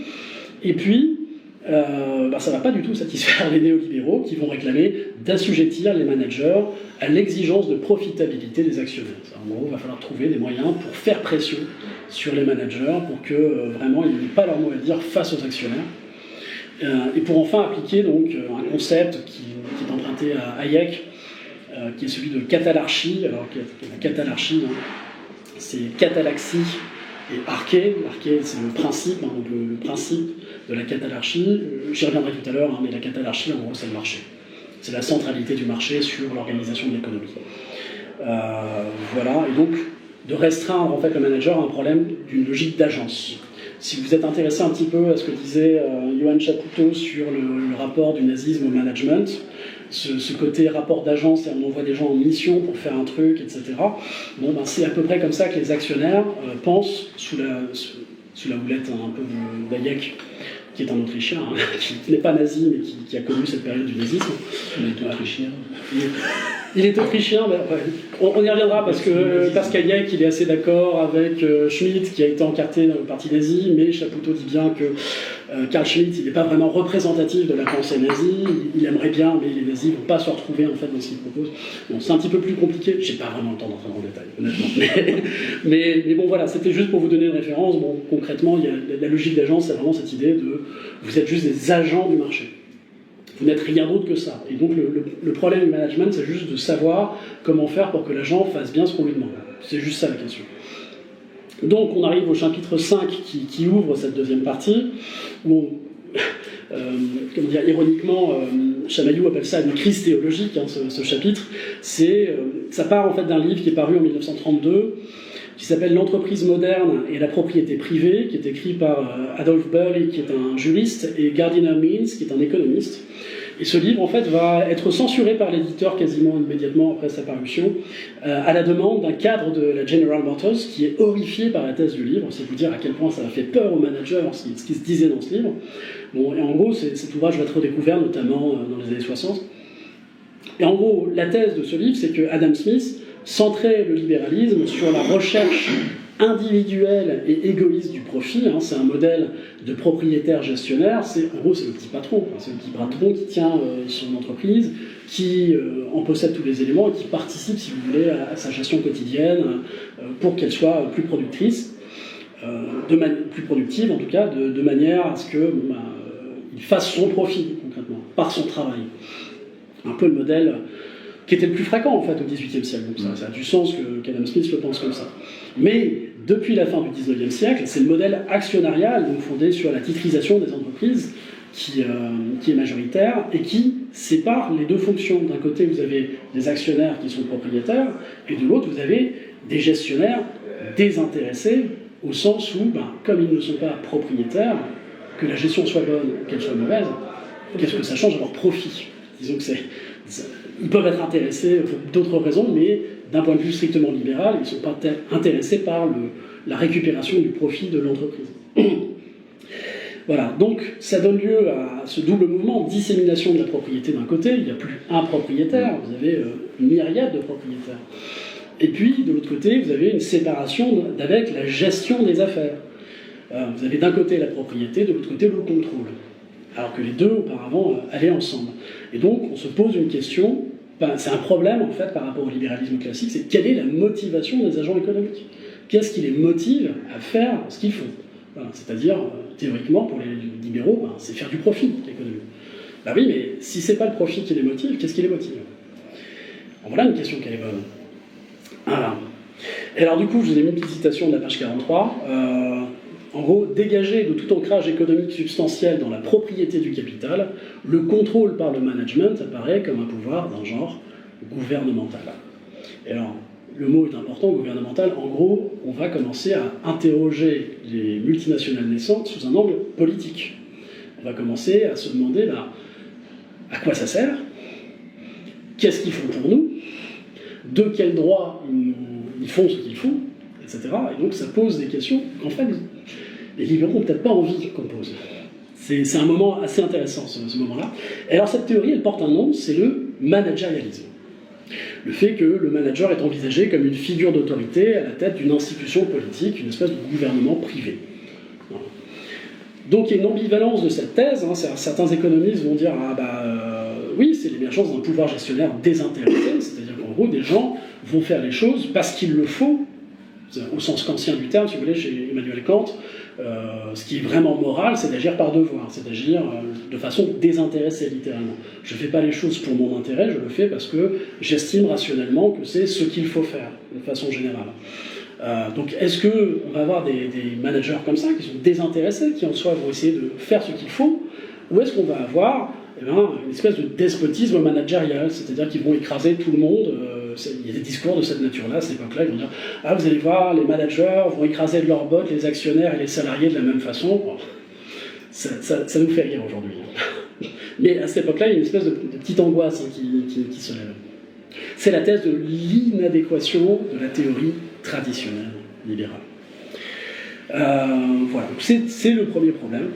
Et puis, ça ne va pas du tout satisfaire les néolibéraux qui vont réclamer d'assujettir les managers à l'exigence de profitabilité des actionnaires. En gros, il va falloir trouver des moyens pour faire pression sur les managers pour que vraiment ils n'aient pas leur mot à dire face aux actionnaires. Et pour enfin appliquer donc, un concept qui est emprunté à Hayek, qui est celui de catalarchie. Alors, la catalarchie, c'est catalaxie et arché. L'arché, c'est le principe, donc le principe de la catalarchie. J'y reviendrai tout à l'heure, mais la catalarchie, en gros, c'est le marché. C'est la centralité du marché sur l'organisation de l'économie. Voilà, et donc de restreindre en fait le manager à un problème d'une logique d'agence. Si vous êtes intéressé un petit peu à ce que disait Johann Chapoutot sur le rapport du nazisme au management, ce côté rapport d'agence, on envoie des gens en mission pour faire un truc, etc. C'est à peu près comme ça que les actionnaires pensent sous la houlette un peu d'Hayek, qui est un Autrichien, qui n'est pas nazi, mais qui a connu cette période du nazisme. Il est autrichien. Il est autrichien, on y reviendra parce qu'Hayek il est assez d'accord avec Schmitt qui a été encarté dans le parti nazi, mais Chapoutot dit bien que Carl Schmitt il n'est pas vraiment représentatif de la pensée nazie, il aimerait bien, mais les nazis ne vont pas se retrouver en fait dans ce qu'il propose. Bon, c'est un petit peu plus compliqué, j'ai pas vraiment le temps d'entrer dans le détail, honnêtement. Mais bon voilà, c'était juste pour vous donner une référence. Bon, concrètement, la logique d'agence, c'est vraiment cette idée de vous êtes juste des agents du marché. Vous n'êtes rien d'autre que ça. Et donc le problème du management, c'est juste de savoir comment faire pour que l'agent fasse bien ce qu'on lui demande. C'est juste ça la question. Donc on arrive au chapitre 5 qui ouvre cette deuxième partie, où comment dire, ironiquement, Chamaillou appelle ça une crise théologique, hein, ce chapitre. Ça part en fait d'un livre qui est paru en 1932, qui s'appelle L'entreprise moderne et la propriété privée, qui est écrit par Adolf Burley, qui est un juriste, et Gardiner Means, qui est un économiste. Et ce livre, en fait, va être censuré par l'éditeur quasiment immédiatement après sa parution, à la demande d'un cadre de la General Motors, qui est horrifié par la thèse du livre. C'est vous dire à quel point ça a fait peur aux managers, ce qui se disait dans ce livre. Bon, et en gros, cet ouvrage va être redécouvert, notamment dans les années 60. Et en gros, la thèse de ce livre, c'est que Adam Smith centrait le libéralisme sur la recherche individuelle et égoïste du profit. Hein, c'est un modèle de propriétaire gestionnaire. En gros, c'est le petit patron. Hein, c'est le petit patron qui tient son entreprise, qui en possède tous les éléments et qui participe, si vous voulez, à sa gestion quotidienne pour qu'elle soit plus productrice, plus productive en tout cas, de manière à ce que il fasse son profit concrètement par son travail. Un peu le modèle qui était le plus fréquent en fait au XVIIIe siècle. Donc ça a du sens qu'Adam Smith le pense comme ça. Mais depuis la fin du XIXe siècle, c'est le modèle actionnarial, donc fondé sur la titrisation des entreprises, qui est majoritaire et qui sépare les deux fonctions. D'un côté, vous avez des actionnaires qui sont propriétaires, et de l'autre, vous avez des gestionnaires désintéressés, au sens où, comme ils ne sont pas propriétaires, que la gestion soit bonne ou qu'elle soit mauvaise, qu'est-ce que ça change à leur profit? Disons que ils peuvent être intéressés pour d'autres raisons, mais d'un point de vue strictement libéral, ils ne sont pas intéressés par la récupération du profit de l'entreprise. Voilà, donc ça donne lieu à ce double mouvement, dissémination de la propriété d'un côté, il n'y a plus un propriétaire, vous avez une myriade de propriétaires. Et puis, de l'autre côté, vous avez une séparation avec la gestion des affaires. Vous avez d'un côté la propriété, de l'autre côté le contrôle. Alors que les deux, auparavant, allaient ensemble. Et donc, on se pose une question, c'est un problème, en fait, par rapport au libéralisme classique, c'est quelle est la motivation des agents économiques? Qu'est-ce qui les motive à faire ce qu'ils font? Voilà, c'est-à-dire, théoriquement, pour les libéraux, c'est faire du profit, l'économie. Oui, mais si c'est pas le profit qui les motive, qu'est-ce qui les motive? Voilà une question qui est bonne. Voilà. Et alors, du coup, je vous ai mis une petite citation de la page 43. En gros, dégagé de tout ancrage économique substantiel dans la propriété du capital, le contrôle par le management apparaît comme un pouvoir d'un genre gouvernemental. Et alors, le mot est important, gouvernemental. En gros, on va commencer à interroger les multinationales naissantes sous un angle politique. On va commencer à se demander à quoi ça sert, qu'est-ce qu'ils font pour nous, de quel droit ils font ce qu'ils font, etc. Et donc ça pose des questions qu'en fait, les libéraux n'ont peut-être pas envie qu'on pose. C'est un moment assez intéressant, ce moment-là. Et alors cette théorie, elle porte un nom, c'est le managérialisme. Le fait que le manager est envisagé comme une figure d'autorité à la tête d'une institution politique, une espèce de gouvernement privé. Voilà. Donc il y a une ambivalence de cette thèse. Hein. Certains économistes vont dire oui, c'est l'émergence d'un pouvoir gestionnaire désintéressé, c'est-à-dire qu'en gros, des gens vont faire les choses parce qu'il le faut, au sens kantien du terme, si vous voulez, chez Emmanuel Kant. Ce qui est vraiment moral, c'est d'agir par devoir, c'est d'agir de façon désintéressée, littéralement. Je ne fais pas les choses pour mon intérêt, je le fais parce que j'estime rationnellement que c'est ce qu'il faut faire, de façon générale. Donc est-ce qu'on va avoir des managers comme ça, qui sont désintéressés, qui en soi vont essayer de faire ce qu'il faut, ou est-ce qu'on va avoir une espèce de despotisme managérial, c'est-à-dire qu'ils vont écraser tout le monde. Il y a des discours de cette nature-là, à cette époque-là, ils vont dire « Ah, vous allez voir, les managers vont écraser de leurs bottes les actionnaires et les salariés de la même façon. » Ça nous fait rire aujourd'hui. Mais à cette époque-là, il y a une espèce de petite angoisse qui se lève. C'est la thèse de l'inadéquation de la théorie traditionnelle libérale. Voilà, c'est le premier problème.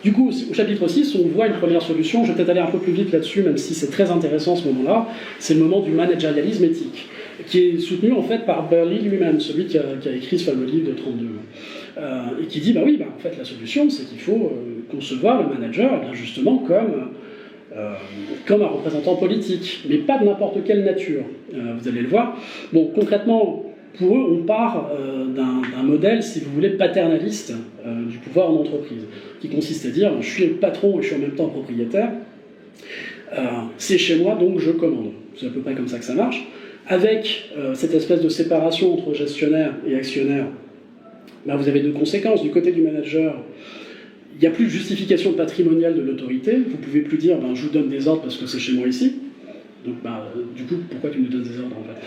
Du coup, au chapitre 6, on voit une première solution. Je vais peut-être aller un peu plus vite là-dessus, même si c'est très intéressant ce moment-là. C'est le moment du managérialisme éthique, qui est soutenu en fait par Burley lui-même, celui qui a écrit ce fameux livre de 32. Et qui dit, en fait, la solution, c'est qu'il faut concevoir le manager, justement, comme un représentant politique, mais pas de n'importe quelle nature. Vous allez le voir. Bon, concrètement, pour eux, on part d'un modèle, si vous voulez, paternaliste du pouvoir en entreprise, qui consiste à dire je suis le patron et je suis en même temps propriétaire, C'est chez moi, donc je commande. C'est à peu près comme ça que ça marche. Avec cette espèce de séparation entre gestionnaire et actionnaire, ben, vous avez deux conséquences. Du côté du manager, il n'y a plus de justification patrimoniale de l'autorité. Vous ne pouvez plus dire ben, je vous donne des ordres parce que c'est chez moi ici. Donc, ben, du coup, pourquoi tu nous donnes des ordres en fait?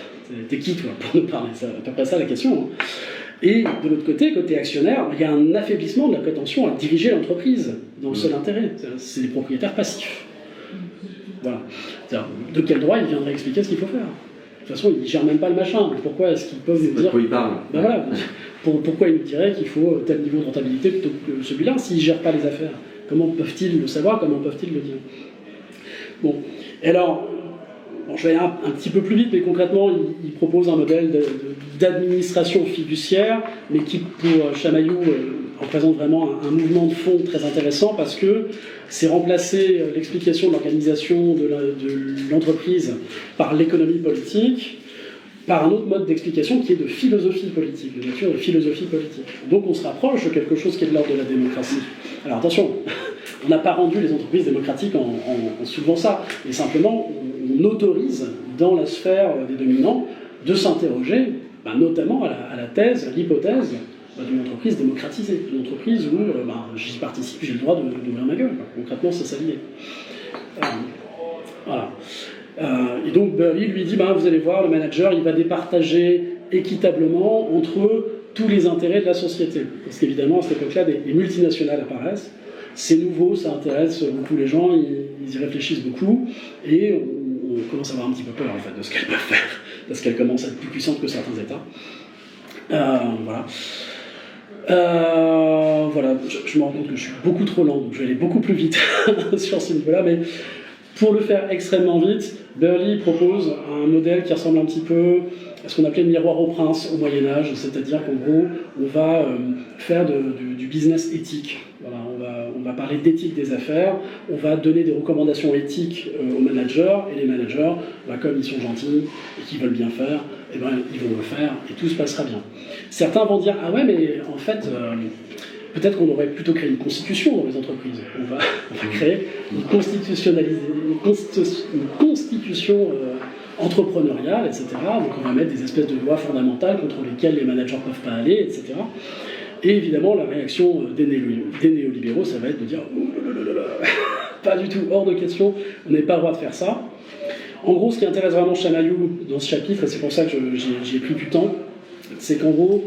T'es qui toi pour nous parler? C'est à peu près ça la question. Hein. Et de l'autre côté, côté actionnaire, il y a un affaiblissement de la prétention à diriger l'entreprise dans le seul intérêt. C'est des propriétaires passifs. Voilà. De quel droit il viendrait expliquer ce qu'il faut faire? De toute façon, ils ne gèrent même pas le machin. Donc pourquoi est-ce qu'ils peuvent nous dire... Pourquoi ils parlent? Ben voilà. Pourquoi ils nous diraient qu'il faut tel niveau de rentabilité plutôt que celui-là s'ils ne gèrent pas les affaires? Comment peuvent-ils le savoir? Comment peuvent-ils le dire? Bon. Et alors, bon, je vais aller un petit peu plus vite, mais concrètement, il propose un modèle d'administration fiduciaire, mais qui, pour Chamaillou, représente vraiment un mouvement de fond très intéressant parce que c'est remplacer l'explication de l'organisation de l'entreprise par l'économie politique par un autre mode d'explication qui est de philosophie politique, de nature de philosophie politique. Donc on se rapproche de quelque chose qui est de l'ordre de la démocratie. Alors attention, on n'a pas rendu les entreprises démocratiques en soulevant ça, mais simplement on autorise dans la sphère des dominants de s'interroger, ben, notamment à la thèse, à l'hypothèse d'une entreprise démocratisée, d'une entreprise où j'y participe, j'ai le droit d'ouvrir ma gueule. Concrètement, c'est ça l'idée. Voilà. Et donc Burley lui dit, vous allez voir, le manager, il va départager équitablement entre tous les intérêts de la société. Parce qu'évidemment, à cette époque-là, des multinationales apparaissent. C'est nouveau, ça intéresse beaucoup les gens, ils y réfléchissent beaucoup, et on commence à avoir un petit peu peur en fait, de ce qu'elles peuvent faire, parce qu'elles commencent à être plus puissantes que certains États. Voilà. Voilà, je me rends compte que je suis beaucoup trop lent, donc je vais aller beaucoup plus vite sur ce niveau-là, mais pour le faire extrêmement vite, Burley propose un modèle qui ressemble un petit peu à ce qu'on appelait le miroir au prince au Moyen-Âge, c'est-à-dire qu'en gros, on va faire du business éthique. Voilà, on va parler d'éthique des affaires, on va donner des recommandations éthiques aux managers, et les managers, comme ils sont gentils et qu'ils veulent bien faire, ils vont le faire et tout se passera bien. Certains vont dire, ah ouais, mais en fait, peut-être qu'on aurait plutôt créé une constitution dans les entreprises. On va créer une constitution entrepreneuriale, etc. Donc on va mettre des espèces de lois fondamentales contre lesquelles les managers ne peuvent pas aller, etc. Et évidemment, la réaction des néolibéraux, ça va être de dire pas du tout, hors de question, on n'est pas le droit de faire ça. En gros, ce qui intéresse vraiment Chamaillou dans ce chapitre, et c'est pour ça que j'y ai pris du temps, c'est qu'en gros,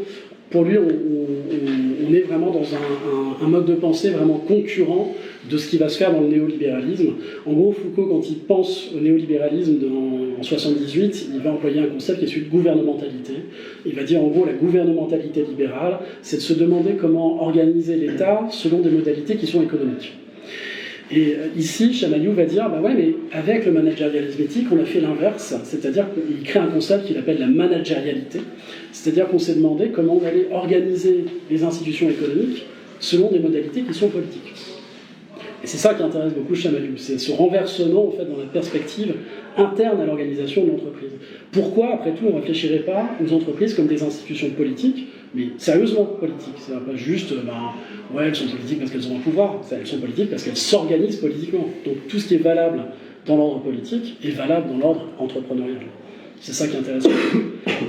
pour lui, on est vraiment dans un mode de pensée vraiment concurrent de ce qui va se faire dans le néolibéralisme. En gros, Foucault, quand il pense au néolibéralisme en 78, il va employer un concept qui est celui de gouvernementalité. Il va dire en gros la gouvernementalité libérale, c'est de se demander comment organiser l'État selon des modalités qui sont économiques. Et ici, Chamaillou va dire, ouais, mais avec le managérialisme éthique, on a fait l'inverse, c'est-à-dire qu'il crée un concept qu'il appelle la managérialité, c'est-à-dire qu'on s'est demandé comment on allait organiser les institutions économiques selon des modalités qui sont politiques. Et c'est ça qui intéresse beaucoup Chamaillou, c'est ce renversement en fait, dans la perspective interne à l'organisation de l'entreprise. Pourquoi, après tout, on ne réfléchirait pas aux entreprises comme des institutions politiques, mais sérieusement politiques? C'est pas juste, ouais, elles sont politiques parce qu'elles ont un pouvoir, elles sont politiques parce qu'elles s'organisent politiquement. Donc tout ce qui est valable dans l'ordre politique est valable dans l'ordre entrepreneurial. C'est ça qui est intéressant.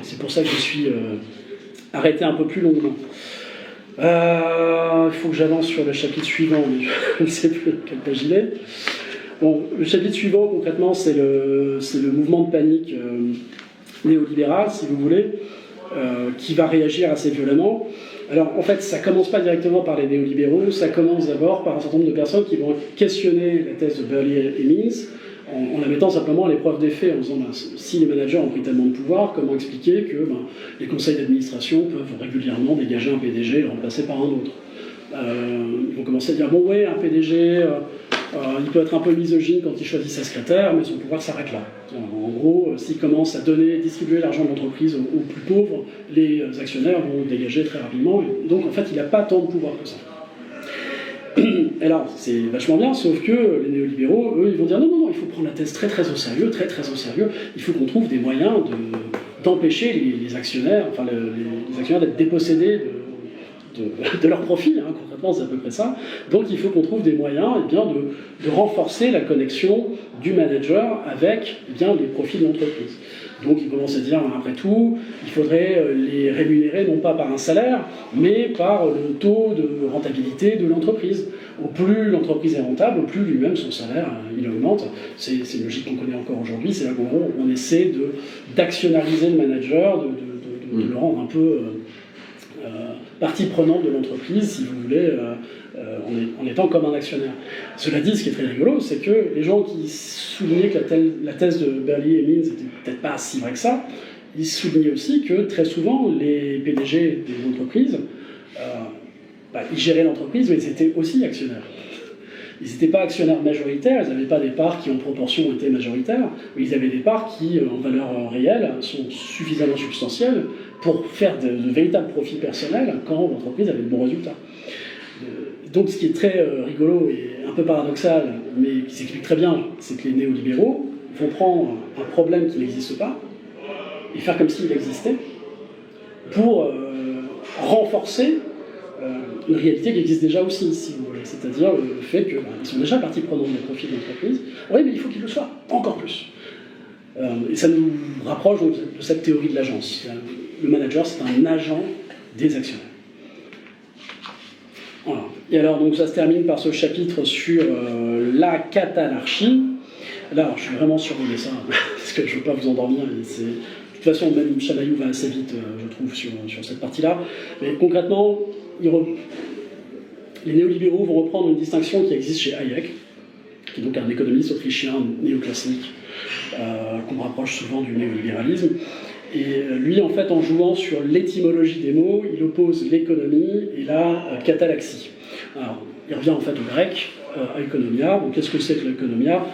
C'est pour ça que je suis arrêté un peu plus longuement. Il faut que j'avance sur le chapitre suivant, mais je ne sais plus quelle page il est. Bon, le chapitre suivant, concrètement, c'est le mouvement de panique néolibéral, si vous voulez, qui va réagir assez violemment. Alors, en fait, ça ne commence pas directement par les néolibéraux, ça commence d'abord par un certain nombre de personnes qui vont questionner la thèse de Burley et Means, en la mettant simplement à l'épreuve des faits, en disant si les managers ont pris tellement de pouvoir, comment expliquer que les conseils d'administration peuvent régulièrement dégager un PDG et le remplacer par un autre. Ils vont commencer à dire bon ouais, un PDG, il peut être un peu misogyne quand il choisit sa secrétaire, mais son pouvoir s'arrête là. En gros, s'il commence à distribuer l'argent de l'entreprise aux plus pauvres, les actionnaires vont le dégager très rapidement. Donc en fait, il n'a pas tant de pouvoir que ça. Et alors, c'est vachement bien, sauf que les néolibéraux, eux, ils vont dire non, il faut prendre la thèse très très au sérieux, très très au sérieux. Il faut qu'on trouve des moyens d'empêcher les actionnaires, les actionnaires d'être dépossédés de leur profit, hein, concrètement c'est à peu près ça. Donc il faut qu'on trouve des moyens de renforcer la connexion du manager avec les profits de l'entreprise. Donc ils commencent à dire, après tout, il faudrait les rémunérer non pas par un salaire, mais par le taux de rentabilité de l'entreprise. Au plus l'entreprise est rentable, au plus lui-même son salaire il augmente. C'est une logique qu'on connaît encore aujourd'hui, c'est là qu'on essaie d'actionnariser le manager, de le rendre un peu partie prenante de l'entreprise, si vous voulez, en étant comme un actionnaire. Cela dit, ce qui est très rigolo, c'est que les gens qui soulignaient que la thèse de Berlier et Mintz n'était peut-être pas si vraie que ça, ils soulignaient aussi que très souvent, les PDG des entreprises, ils géraient l'entreprise, mais ils étaient aussi actionnaires. Ils n'étaient pas actionnaires majoritaires, ils n'avaient pas des parts qui en proportion étaient majoritaires, mais ils avaient des parts qui, en valeur réelle, sont suffisamment substantielles pour faire de véritables profits personnels quand l'entreprise avait de bons résultats. Donc ce qui est très rigolo et un peu paradoxal, mais qui s'explique très bien, c'est que les néolibéraux vont prendre un problème qui n'existe pas et faire comme s'il existait pour renforcer une réalité qui existe déjà aussi, si vous voulez. C'est-à-dire le fait qu'ils sont déjà partie prenante des profits de l'entreprise. Oui, mais il faut qu'ils le soient encore plus. Et ça nous rapproche donc, de cette théorie de l'agence. Le manager, c'est un agent des actionnaires. Voilà. Et alors, donc, ça se termine par ce chapitre sur la catalarchie. Là, je vais vraiment survoler ça, parce que je ne veux pas vous endormir. De toute façon, même Chamaillou va assez vite, je trouve, sur cette partie-là. Mais concrètement, les néolibéraux vont reprendre une distinction qui existe chez Hayek, qui est donc un économiste autrichien néoclassique, qu'on rapproche souvent du néolibéralisme. Et lui, en fait, en jouant sur l'étymologie des mots, il oppose l'économie et la catalaxie. Alors, il revient en fait au grec, à economia. Donc, qu'est-ce que c'est que l'économia ?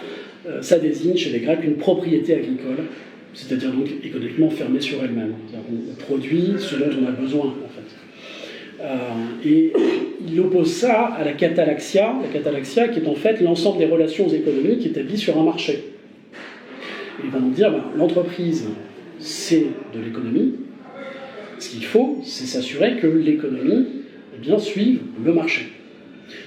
Ça désigne chez les Grecs une propriété agricole, c'est-à-dire donc économiquement fermée sur elle-même. On produit ce dont on a besoin, en fait. Et il oppose ça à la catalaxia qui est en fait l'ensemble des relations économiques établies sur un marché. Et il va donc dire, l'entreprise, c'est de l'économie. Ce qu'il faut, c'est s'assurer que l'économie suive le marché.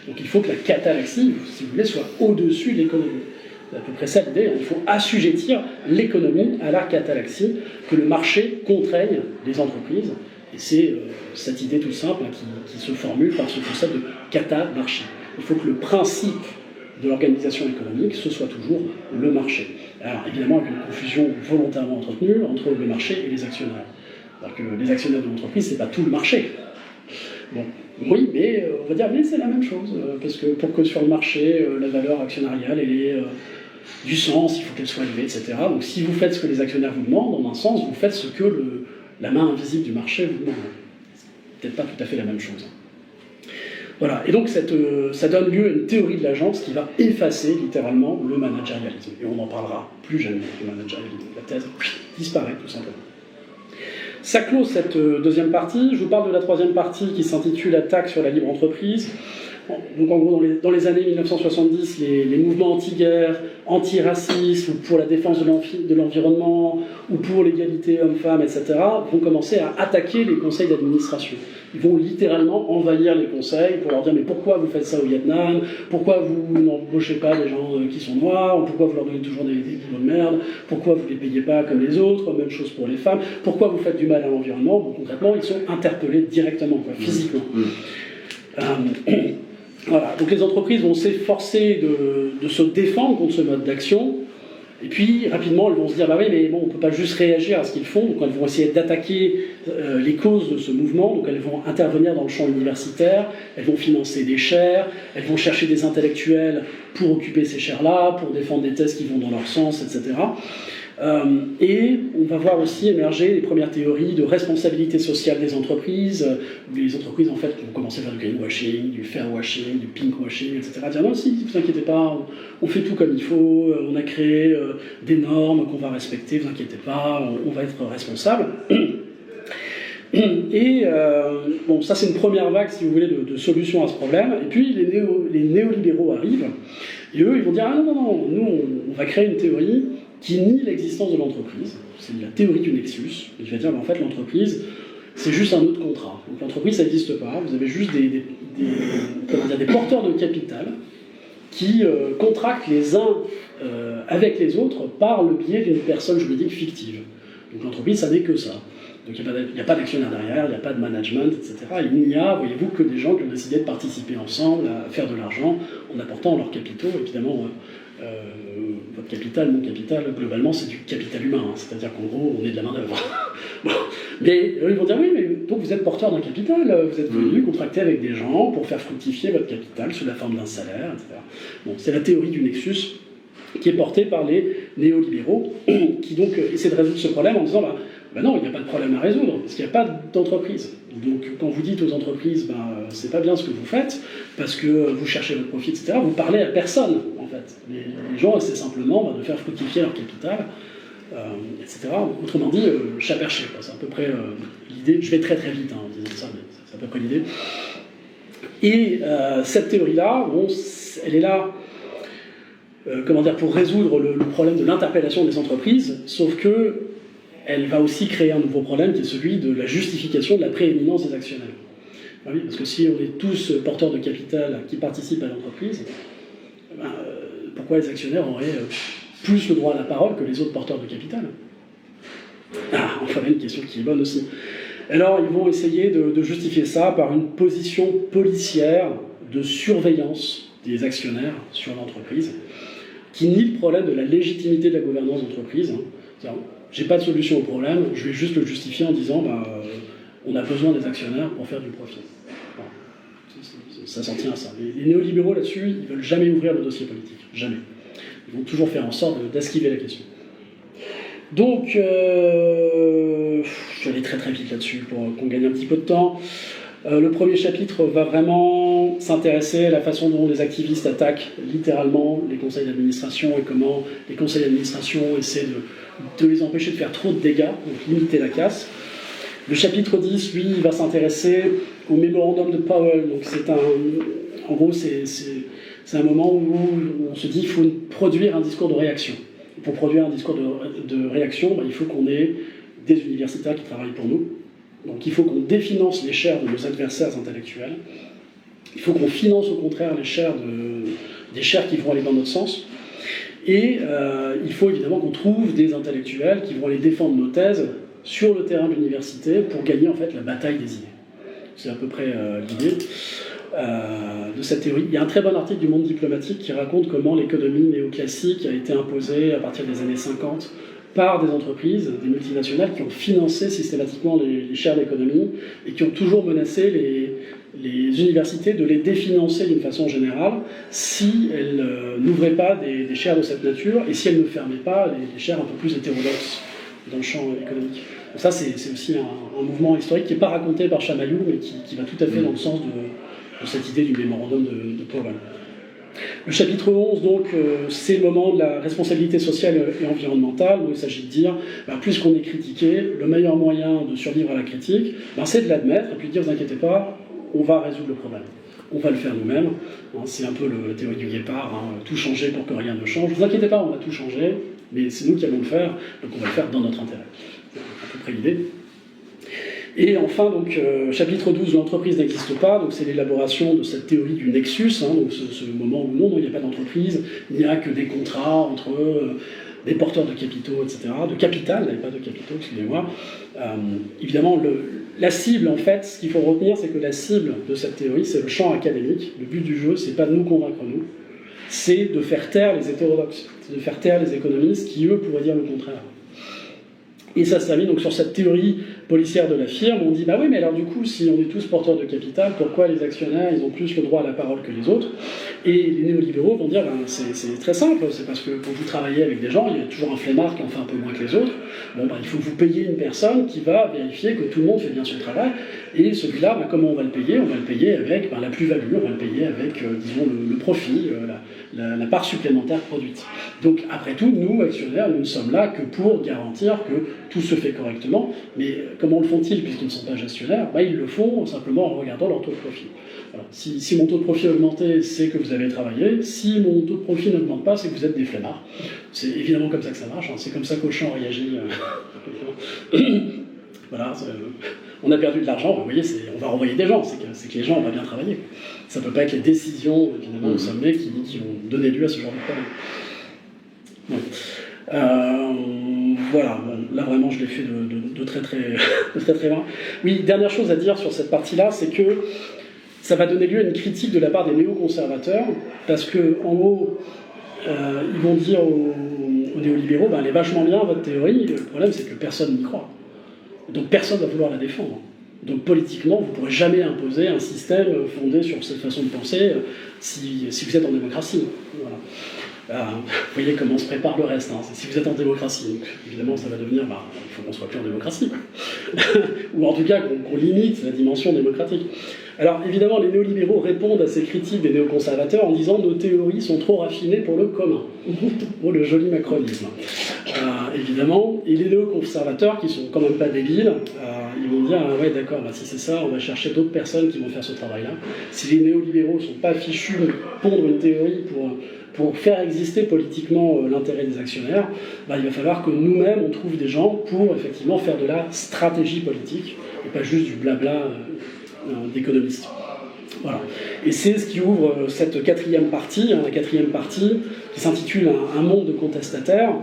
Donc il faut que la catalaxie, si vous voulez, soit au-dessus de l'économie. C'est à peu près ça l'idée. Il faut assujettir l'économie à la catalaxie, que le marché contraigne les entreprises. Et c'est cette idée toute simple qui se formule par ce concept de cata-marché. Il faut que le principe de l'organisation économique, ce soit toujours le marché. Alors évidemment avec une confusion volontairement entretenue entre le marché et les actionnaires. Alors que les actionnaires de l'entreprise, c'est pas tout le marché. Bon, oui, mais on va dire, mais c'est la même chose, parce que pour que sur le marché, la valeur actionnariale ait du sens, il faut qu'elle soit élevée, etc. Donc si vous faites ce que les actionnaires vous demandent, en un sens, vous faites ce que la main invisible du marché vous demande. C'est peut-être pas tout à fait la même chose. Voilà, et donc ça donne lieu à une théorie de l'agence qui va effacer littéralement le managérialisme. Et on n'en parlera plus jamais du managérialisme. La thèse disparaît tout simplement. Ça clôt cette deuxième partie. Je vous parle de la troisième partie qui s'intitule Attaque sur la libre entreprise. Donc en gros, dans les années 1970, les mouvements anti-guerre, anti-racisme, pour la défense de l'environnement, ou pour l'égalité homme-femme, etc., vont commencer à attaquer les conseils d'administration. Ils vont littéralement envahir les conseils pour leur dire « mais pourquoi vous faites ça au Vietnam ? Pourquoi vous n'embauchez pas des gens qui sont noirs ? Pourquoi vous leur donnez toujours des boulots de merde ? Pourquoi vous ne les payez pas comme les autres ? Même chose pour les femmes. Pourquoi vous faites du mal à l'environnement ?» Bon, concrètement, ils sont interpellés directement, physiquement. Voilà. Donc les entreprises vont s'efforcer de se défendre contre ce mode d'action. Et puis, rapidement, elles vont se dire, bah oui, mais bon, on ne peut pas juste réagir à ce qu'ils font, donc elles vont essayer d'attaquer les causes de ce mouvement, donc elles vont intervenir dans le champ universitaire, elles vont financer des chaires, elles vont chercher des intellectuels pour occuper ces chaires-là, pour défendre des thèses qui vont dans leur sens, etc. Et on va voir aussi émerger les premières théories de responsabilité sociale des entreprises. Les entreprises, en fait, vont commencer à faire du greenwashing, du fairwashing, du pinkwashing, etc. Dire non, si, ne vous inquiétez pas, on fait tout comme il faut, on a créé des normes qu'on va respecter, ne vous inquiétez pas, on va être responsable. Et bon, ça c'est une première vague, si vous voulez, de solutions à ce problème. Et puis les néolibéraux arrivent, et eux, ils vont dire ah non, nous on va créer une théorie qui nie l'existence de l'entreprise. C'est la théorie du nexus. Il va dire en fait l'entreprise, c'est juste un autre contrat. Donc l'entreprise, ça n'existe pas. Vous avez juste des porteurs de capital qui contractent les uns avec les autres par le biais d'une personne juridique fictive. Donc l'entreprise, ça n'est que ça. Donc il n'y a pas d'actionnaire derrière, il n'y a pas de management, etc. Il n'y a, voyez-vous, que des gens qui ont décidé de participer ensemble à faire de l'argent en apportant leurs capitaux. Évidemment, votre capital, mon capital, globalement, c'est du capital humain. Hein. C'est-à-dire qu'en gros, on est de la main-d'œuvre. Bon. Mais ils vont dire oui, mais donc vous êtes porteur d'un capital, vous êtes venu contracter avec des gens pour faire fructifier votre capital sous la forme d'un salaire, etc. Bon, c'est la théorie du nexus qui est portée par les néolibéraux, qui donc essaient de résoudre ce problème en disant bah non, il n'y a pas de problème à résoudre, parce qu'il n'y a pas d'entreprise. Donc quand vous dites aux entreprises, c'est pas bien ce que vous faites, parce que vous cherchez votre profit, etc., vous parlez à personne, en fait. Les gens essaient simplement de faire fructifier leur capital, etc. Autrement dit, chat perché, c'est à peu près l'idée. Je vais très très vite en disant ça, mais c'est à peu près l'idée. Et cette théorie-là, bon, elle est là pour résoudre le problème de l'interpellation des entreprises, sauf que elle va aussi créer un nouveau problème qui est celui de la justification de la prééminence des actionnaires. Oui, parce que si on est tous porteurs de capital qui participent à l'entreprise, pourquoi les actionnaires auraient plus le droit à la parole que les autres porteurs de capital? Enfin, une question qui est bonne aussi. Alors, ils vont essayer de justifier ça par une position policière de surveillance des actionnaires sur l'entreprise, qui nie le problème de la légitimité de la gouvernance d'entreprise. J'ai pas de solution au problème, je vais juste le justifier en disant on a besoin des actionnaires pour faire du profit. Voilà. Ça s'en tient à ça. Les néolibéraux là-dessus, ils veulent jamais ouvrir le dossier politique. Jamais. Ils vont toujours faire en sorte d'esquiver la question. Donc, je vais aller très très vite là-dessus pour qu'on gagne un petit peu de temps. Le premier chapitre va vraiment s'intéresser à la façon dont les activistes attaquent littéralement les conseils d'administration et comment les conseils d'administration essaient de les empêcher de faire trop de dégâts, donc limiter la casse. Le chapitre 10, lui, va s'intéresser au Memorandum de Powell. Donc en gros, c'est un moment où on se dit qu'il faut produire un discours de réaction. Et pour produire un discours de réaction, il faut qu'on ait des universitaires qui travaillent pour nous. Donc il faut qu'on définance les chaires de nos adversaires intellectuels. Il faut qu'on finance au contraire les chaires des chaires qui vont aller dans notre sens. Et il faut évidemment qu'on trouve des intellectuels qui vont aller défendre nos thèses sur le terrain de l'université pour gagner en fait la bataille des idées. C'est à peu près l'idée de cette théorie. Il y a un très bon article du Monde diplomatique qui raconte comment l'économie néoclassique a été imposée à partir des années 50 par des entreprises, des multinationales qui ont financé systématiquement les chaires d'économie et qui ont toujours menacé les universités de les définancer d'une façon générale si elles n'ouvraient pas des chaires de cette nature et si elles ne fermaient pas les chaires un peu plus hétérodoxes dans le champ économique. Donc ça, c'est aussi un mouvement historique qui n'est pas raconté par Chamaillou, mais qui va tout à fait dans le sens de cette idée du mémorandum de Powell. Le chapitre 11, donc, c'est le moment de la responsabilité sociale et environnementale, où il s'agit de dire, plus qu'on est critiqué, le meilleur moyen de survivre à la critique, c'est de l'admettre, et puis de dire, vous inquiétez pas, on va résoudre le problème. On va le faire nous-mêmes. C'est un peu la théorie du guépard, tout changer pour que rien ne change. Vous inquiétez pas, on va tout changer, mais c'est nous qui allons le faire, donc on va le faire dans notre intérêt. C'est à peu près l'idée. Et enfin, donc, chapitre 12, l'entreprise n'existe pas, donc c'est l'élaboration de cette théorie du nexus, donc ce moment où non, il n'y a pas d'entreprise, il n'y a que des contrats entre des porteurs de capitaux, etc., de capital, il n'y a pas de capitaux, excusez-moi. Évidemment, la cible, en fait, ce qu'il faut retenir, c'est que la cible de cette théorie, c'est le champ académique. Le but du jeu, c'est pas de nous convaincre, nous, c'est de faire taire les hétérodoxes, c'est de faire taire les économistes qui, eux, pourraient dire le contraire. Et ça se termine donc sur cette théorie policière de la firme. On dit, oui, mais alors du coup, si on est tous porteurs de capital, pourquoi les actionnaires, ils ont plus le droit à la parole que les autres? Et les néolibéraux vont dire, c'est très simple, c'est parce que quand vous travaillez avec des gens, il y a toujours un flemmard qui en fait un peu moins que les autres. Il faut que vous payiez une personne qui va vérifier que tout le monde fait bien son travail. Et celui-là, comment on va le payer? On va le payer avec la plus-value, on va le payer avec, disons, le profit, la part supplémentaire produite. Donc, après tout, nous, actionnaires, nous ne sommes là que pour garantir que tout se fait correctement. Mais comment le font-ils puisqu'ils ne sont pas gestionnaires? Ils le font simplement en regardant leur taux de profit. Voilà. Si mon taux de profit a augmenté, c'est que vous avez travaillé. Si mon taux de profit n'augmente pas, c'est que vous êtes des flemmards. C'est évidemment comme ça que ça marche. C'est comme ça qu'Auchan réagit. Voilà, on a perdu de l'argent, vous voyez, on va renvoyer des gens, c'est que les gens, on va bien travailler. Ça ne peut pas être les décisions, évidemment, au sommet qui vont donner lieu à ce genre de problème. Voilà, bon, là vraiment je l'ai fait de très très loin. Oui, dernière chose à dire sur cette partie-là, c'est que ça va donner lieu à une critique de la part des néoconservateurs, parce que en gros, ils vont dire aux néolibéraux, elle est vachement bien votre théorie, le problème c'est que personne n'y croit. Donc personne ne va vouloir la défendre. Donc politiquement, vous ne pourrez jamais imposer un système fondé sur cette façon de penser si vous êtes en démocratie. Voilà. Vous voyez comment se prépare le reste. Hein. Si vous êtes en démocratie, donc, évidemment, ça va devenir, il faut qu'on soit plus en démocratie. Ou en tout cas, qu'on limite la dimension démocratique. Alors, évidemment, les néolibéraux répondent à ces critiques des néoconservateurs en disant « nos théories sont trop raffinées pour le commun ». Pour le joli macronisme. Évidemment. Et les néoconservateurs, qui sont quand même pas débiles, ils vont dire « ouais, d'accord, si c'est ça, on va chercher d'autres personnes qui vont faire ce travail-là ». Si les néolibéraux ne sont pas fichus de pondre une théorie pour faire exister politiquement l'intérêt des actionnaires, il va falloir que nous-mêmes, on trouve des gens pour effectivement faire de la stratégie politique, et pas juste du blabla d'économistes. Voilà. Et c'est ce qui ouvre cette quatrième partie, la quatrième partie qui s'intitule Un monde de contestataires.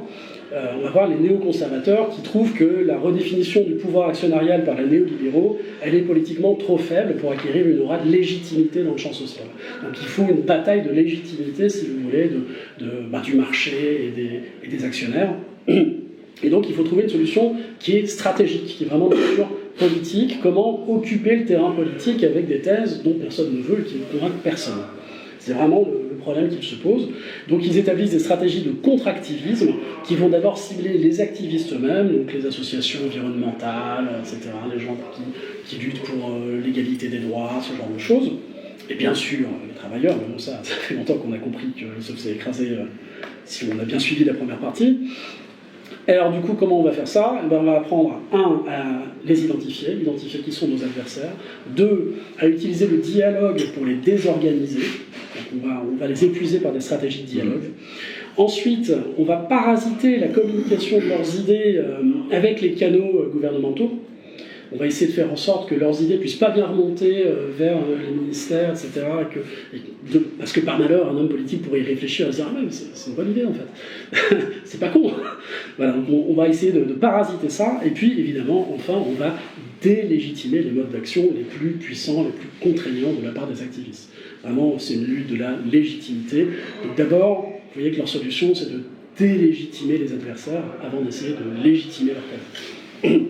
On va voir les néoconservateurs qui trouvent que la redéfinition du pouvoir actionnarial par les néolibéraux, elle est politiquement trop faible pour acquérir une aura de légitimité dans le champ social. Donc il faut une bataille de légitimité, si vous voulez, du marché et des actionnaires. Et donc il faut trouver une solution qui est stratégique, qui est vraiment de nature politique, comment occuper le terrain politique avec des thèses dont personne ne veut et qui ne convainquent personne. C'est vraiment le problème qu'ils se posent. Donc ils établissent des stratégies de contre-activisme qui vont d'abord cibler les activistes eux-mêmes, donc les associations environnementales, etc., les gens qui luttent pour l'égalité des droits, ce genre de choses. Et bien sûr, les travailleurs, mais bon, ça fait longtemps qu'on a compris qu'ils se faisaient écraser si on a bien suivi la première partie. Alors du coup, comment on va faire ça ? On va apprendre, à les identifier qui sont nos adversaires. 2, à utiliser le dialogue pour les désorganiser. Donc on va les épuiser par des stratégies de dialogue. Ensuite, on va parasiter la communication de leurs idées avec les canaux gouvernementaux. On va essayer de faire en sorte que leurs idées ne puissent pas bien remonter vers les ministères, etc. Parce que par malheur, un homme politique pourrait y réfléchir et se dire « Ah, mais c'est une bonne idée en fait. C'est pas con. » Voilà, donc on va essayer de parasiter ça. Et puis, évidemment, enfin, on va délégitimer les modes d'action les plus puissants, les plus contraignants de la part des activistes. Vraiment, c'est une lutte de la légitimité. Donc d'abord, vous voyez que leur solution, c'est de délégitimer les adversaires avant d'essayer de légitimer leur cause.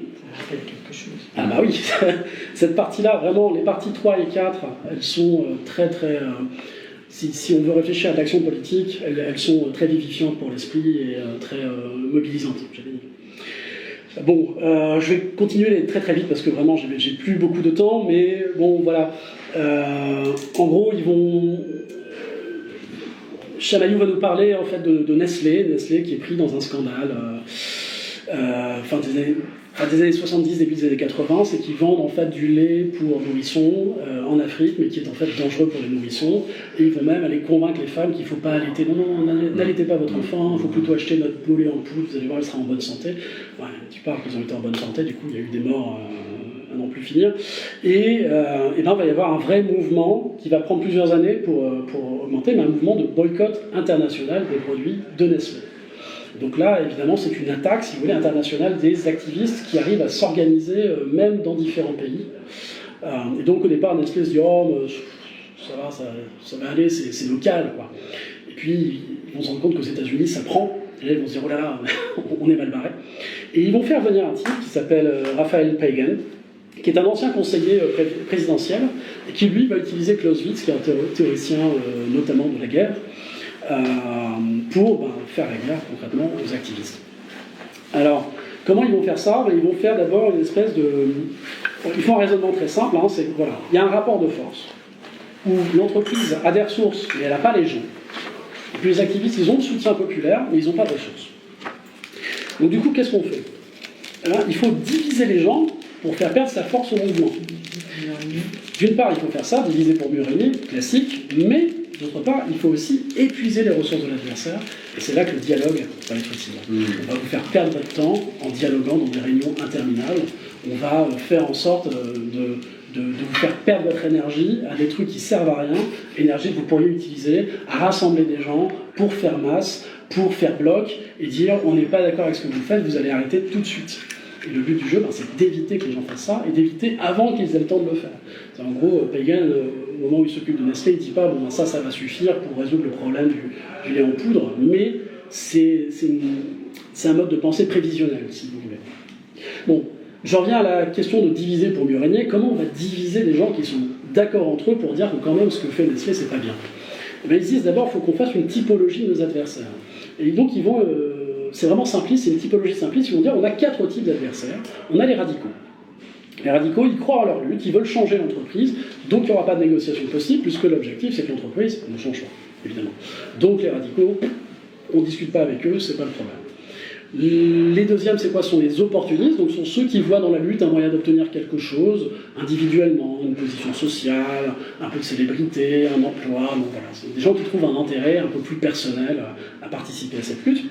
Quelque chose. Ah bah oui, cette partie-là, vraiment, les parties 3 et 4, elles sont très très... si on veut réfléchir à l'action politique, elles sont très vivifiantes pour l'esprit et très mobilisantes, j'avais dit. Bon, je vais continuer très très vite parce que vraiment j'ai plus beaucoup de temps, mais bon voilà. En gros, Chamaillou va nous parler en fait de Nestlé qui est pris dans un scandale fin des années 70, début des années 80, c'est qu'ils vendent en fait du lait pour nourrissons en Afrique, mais qui est en fait dangereux pour les nourrissons. Et ils vont même aller convaincre les femmes qu'il ne faut pas allaiter. Non, n'allaitez pas votre enfant, il faut plutôt acheter notre poulet en poudre, vous allez voir, il sera en bonne santé. Ouais, tu parles qu'ils ont été en bonne santé, du coup il y a eu des morts à n'en plus finir. Et ben, il va y avoir un vrai mouvement qui va prendre plusieurs années pour augmenter, mais un mouvement de boycott international des produits de Nestlé. Donc là, évidemment, c'est une attaque, si vous voulez, internationale des activistes qui arrivent à s'organiser même dans différents pays. Et donc au départ, Nestlé se dit « Oh, ça va aller, c'est local. » quoi. Et puis, ils vont se rendre compte qu'aux États-Unis, ça prend. Et là, ils vont se dire « Oh là là, on est mal barré. » Et ils vont faire venir un type qui s'appelle Raphaël Pagan, qui est un ancien conseiller présidentiel, et qui, lui, va utiliser Clausewitz, qui est un théoricien notamment de la guerre, pour faire la guerre concrètement aux activistes. Alors, comment ils vont faire ça ? Ils vont faire d'abord une espèce de... Ils font un raisonnement très simple, c'est que voilà, il y a un rapport de force où l'entreprise a des ressources, mais elle n'a pas les gens. Et puis les activistes, ils ont le soutien populaire, mais ils n'ont pas de ressources. Donc du coup, qu'est-ce qu'on fait ? Il faut diviser les gens pour faire perdre sa force au mouvement. D'une part, il faut faire ça, diviser pour mieux régner, classique, mais d'autre part, il faut aussi épuiser les ressources de l'adversaire, et c'est là que le dialogue va être utile. On va vous faire perdre votre temps en dialoguant dans des réunions interminables, on va faire en sorte de vous faire perdre votre énergie à des trucs qui servent à rien, énergie que vous pourriez utiliser à rassembler des gens pour faire masse, pour faire bloc, et dire on n'est pas d'accord avec ce que vous faites, vous allez arrêter tout de suite. Et le but du jeu, c'est d'éviter que les gens fassent ça, et d'éviter avant qu'ils aient le temps de le faire. En gros, Pagan, au moment où il s'occupe de Nestlé, il ne dit pas bon, ça va suffire pour résoudre le problème du lait en poudre, mais c'est un mode de pensée prévisionnel, si vous voulez. Bon, j'en reviens à la question de diviser pour mieux régner. Comment on va diviser les gens qui sont d'accord entre eux pour dire que quand même ce que fait Nestlé, c'est pas bien? Eh bien, ils disent d'abord qu'il faut qu'on fasse une typologie de nos adversaires. Et donc ils vont, c'est vraiment simpliste, c'est une typologie simpliste, ils vont dire on a 4 types d'adversaires. On a les radicaux. Les radicaux, ils croient en leur lutte, ils veulent changer l'entreprise, donc il n'y aura pas de négociation possible, puisque l'objectif c'est que l'entreprise ne change pas, évidemment. Donc les radicaux, on ne discute pas avec eux, c'est pas le problème. Les deuxièmes, c'est quoi? Sont les opportunistes, donc sont ceux qui voient dans la lutte un moyen d'obtenir quelque chose, individuellement, une position sociale, un peu de célébrité, un emploi, donc voilà. C'est des gens qui trouvent un intérêt un peu plus personnel à participer à cette lutte.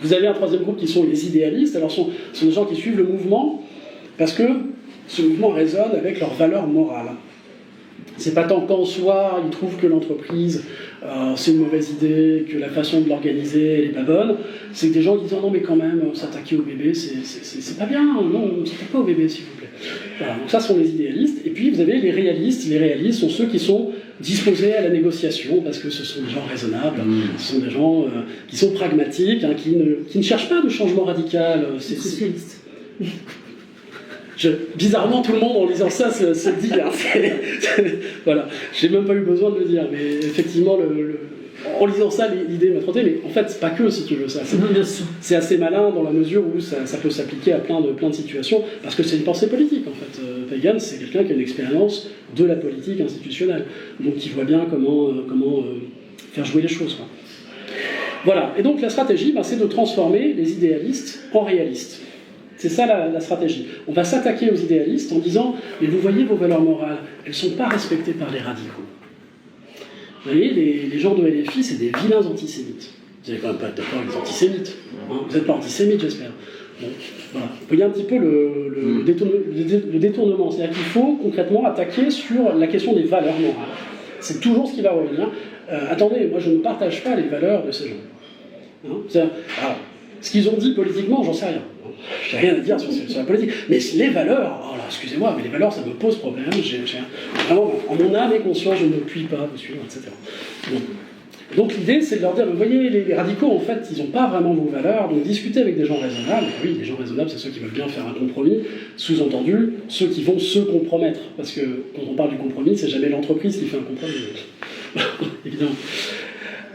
Vous avez un troisième groupe qui sont les idéalistes, alors ce sont des gens qui suivent le mouvement, parce que ce mouvement résonne avec leurs valeurs morales. C'est pas tant qu'en soi, ils trouvent que l'entreprise, c'est une mauvaise idée, que la façon de l'organiser, elle n'est pas bonne. C'est que des gens qui disent non mais quand même, s'attaquer au bébé, c'est pas bien, non, on ne s'attaque pas au bébé s'il vous plaît. Voilà, donc ça sont les idéalistes. Et puis vous avez les réalistes. Les réalistes sont ceux qui sont disposés à la négociation, parce que ce sont des gens raisonnables, ce sont des gens qui sont pragmatiques, hein, qui ne cherchent pas de changement radical. C'est socialiste. Bizarrement, tout le monde en lisant ça se dit, hein, voilà, j'ai même pas eu besoin de le dire, mais effectivement, en lisant ça, l'idée m'a trotté, mais en fait, c'est pas que, si tu veux, ça. C'est assez malin dans la mesure où ça peut s'appliquer à plein de situations, parce que c'est une pensée politique, en fait. Pagan, c'est quelqu'un qui a une expérience de la politique institutionnelle, donc qui voit bien comment faire jouer les choses, quoi. Voilà, et donc la stratégie, c'est de transformer les idéalistes en réalistes. C'est ça la stratégie. On va s'attaquer aux idéalistes en disant « Mais vous voyez vos valeurs morales, elles ne sont pas respectées par les radicaux. » Vous voyez, les gens de LFI, c'est des vilains antisémites. Vous n'allez quand même pas être d'accord avec les antisémites. Hein, vous n'êtes pas antisémites, j'espère. Bon, voilà. Vous voyez un petit peu le détournement. C'est-à-dire qu'il faut concrètement attaquer sur la question des valeurs morales. C'est toujours ce qui va revenir. Attendez, moi je ne partage pas les valeurs de ces gens. Hein, alors, ce qu'ils ont dit politiquement, j'en sais rien. J'ai rien à dire sur la politique. Mais les valeurs, oh là, excusez-moi, mais les valeurs, ça me pose problème. Vraiment, en mon âme et conscience, je ne puis pas vous suivre, etc. Donc l'idée, c'est de leur dire, vous voyez, les radicaux, en fait, ils n'ont pas vraiment vos valeurs, donc discutez avec des gens raisonnables. Et oui, les gens raisonnables, c'est ceux qui veulent bien faire un compromis. Sous-entendu, ceux qui vont se compromettre. Parce que quand on parle du compromis, c'est jamais l'entreprise qui fait un compromis. Évidemment.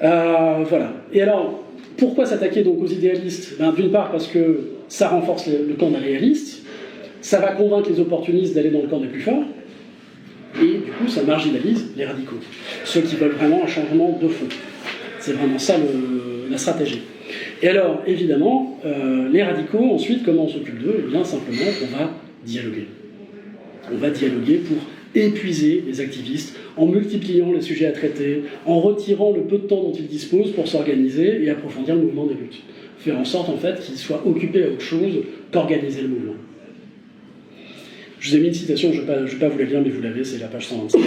Voilà. Et alors, pourquoi s'attaquer donc aux idéalistes? D'une part, parce que ça renforce le camp des réalistes, ça va convaincre les opportunistes d'aller dans le camp des plus forts, et du coup ça marginalise les radicaux, ceux qui veulent vraiment un changement de fond. C'est vraiment ça la stratégie. Et alors, évidemment, les radicaux, ensuite, comment on s'occupe d'eux? Eh bien, simplement, on va dialoguer. On va dialoguer pour épuiser les activistes, en multipliant les sujets à traiter, en retirant le peu de temps dont ils disposent pour s'organiser et approfondir le mouvement des luttes. Faire en sorte, en fait, qu'ils soient occupés à autre chose qu'organiser le mouvement. Je vous ai mis une citation, je ne vais pas vous la lire, mais vous l'avez, c'est la page 125.